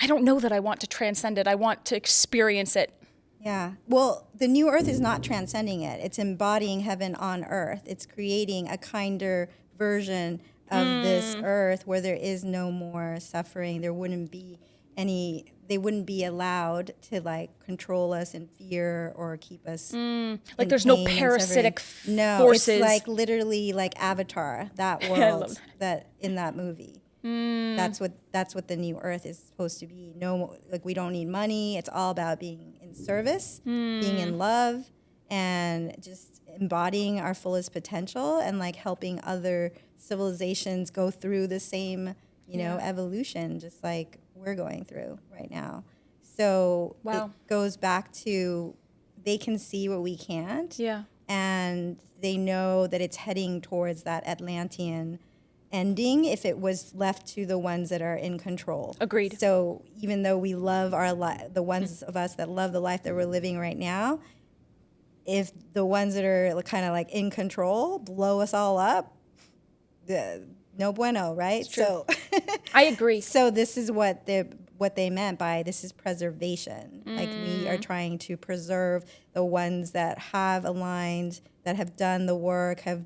don't know that I want to transcend it. I want to experience it. Yeah. Well, the new earth is not transcending it. It's embodying heaven on earth. It's creating a kinder version of this earth where there is no more suffering. There wouldn't be they wouldn't be allowed to like control us in fear or keep us like there's no parasitic forces. No, it's like literally like Avatar, that world that in that movie. That's what the new earth is supposed to be. No, like we don't need money. It's all about being in service, being in love, and just embodying our fullest potential and like helping other civilizations go through the same, evolution, just like we're going through right now. So it goes back to they can see what we can't. Yeah. And they know that it's heading towards that Atlantean ending if it was left to the ones that are in control. Agreed. So even though we love our the ones of us that love the life that we're living right now, if the ones that are kind of like in control blow us all up, no bueno, right? It's true. So I agree. So this is what they meant by this is preservation. Like we are trying to preserve the ones that have aligned, that have done the work, have,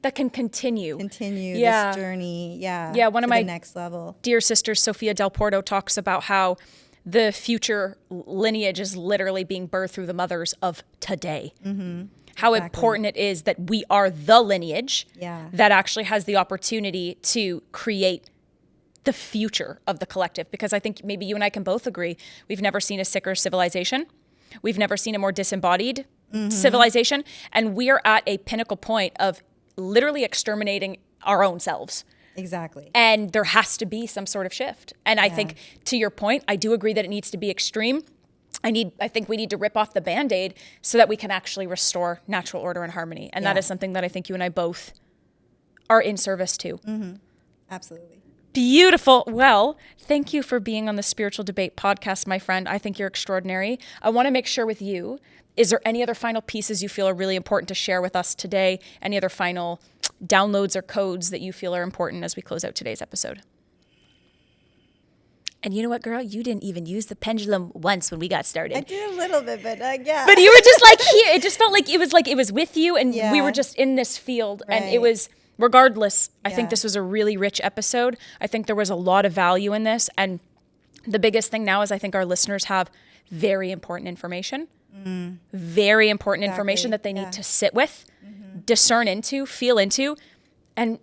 that can continue this journey. Yeah. One of my next level. Dear sisters, Sophia Del Porto, talks about how the future lineage is literally being birthed through the mothers of today. How important it is that we are the lineage that actually has the opportunity to create the future of the collective. Because I think maybe you and I can both agree, we've never seen a sicker civilization. We've never seen a more disembodied civilization. And we are at a pinnacle point of literally exterminating our own selves. Exactly. And there has to be some sort of shift. And I think, to your point, I do agree that it needs to be extreme. I think we need to rip off the Band-Aid so that we can actually restore natural order and harmony. And that is something that I think you and I both are in service to. Absolutely. Beautiful. Well, thank you for being on the Spiritual Debate podcast, my friend. I think you're extraordinary. I want to make sure with you, is there any other final pieces you feel are really important to share with us today? Any other final downloads or codes that you feel are important as we close out today's episode? And you know what, girl? You didn't even use the pendulum once when we got started. I did a little bit, but yeah. But you were just like here. It just felt like it was with you, and we were just in this field. Right. And it was, regardless, I think this was a really rich episode. I think there was a lot of value in this. And the biggest thing now is I think our listeners have very important information. Very important information that they need to sit with, discern into, feel into, and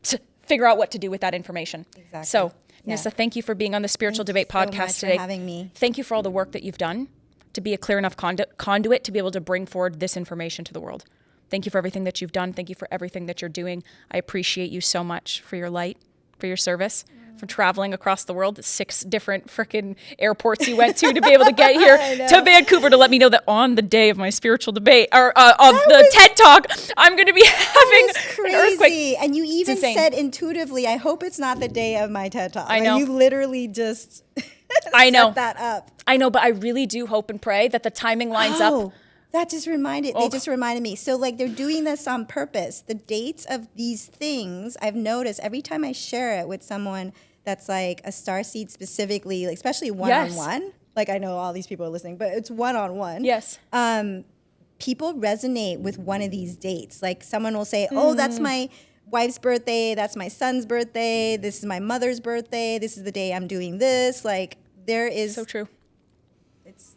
to figure out what to do with that information. Exactly. So, Nissa, thank you for being on the Spiritual Debate podcast today. For having me. Thank you for all the work that you've done to be a clear enough conduit to be able to bring forward this information to the world. Thank you for everything that you've done. Thank you for everything that you're doing. I appreciate you so much for your light, for your service, for traveling across the world, 6 different freaking airports you went to be able to get here to Vancouver to let me know that on the day of my spiritual debate or of the TED Talk, I'm going to be having an earthquake. And you even said intuitively, I hope it's not the day of my TED Talk. I know. You literally just set that up. I know, but I really do hope and pray that the timing lines up. That just reminded, they just reminded me. So like they're doing this on purpose. The dates of these things, I've noticed every time I share it with someone that's like a starseed specifically, like especially one-on-one. Like I know all these people are listening, but it's one-on-one. Yes. People resonate with one of these dates. Like someone will say, oh, that's my wife's birthday. That's my son's birthday. This is my mother's birthday. This is the day I'm doing this. Like there is. So true.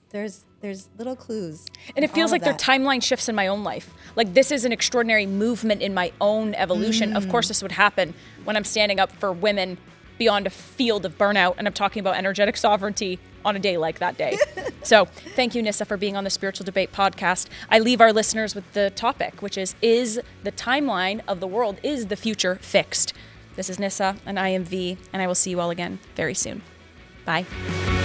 There's little clues. And it feels like their timeline shifts in my own life. Like this is an extraordinary movement in my own evolution. Of course, this would happen when I'm standing up for women beyond a field of burnout and I'm talking about energetic sovereignty on a day like that day. So thank you, Nissa, for being on the Spiritual Debate podcast. I leave our listeners with the topic, which is the timeline of the world, is the future fixed? This is Nissa, and I am V, and I will see you all again very soon. Bye.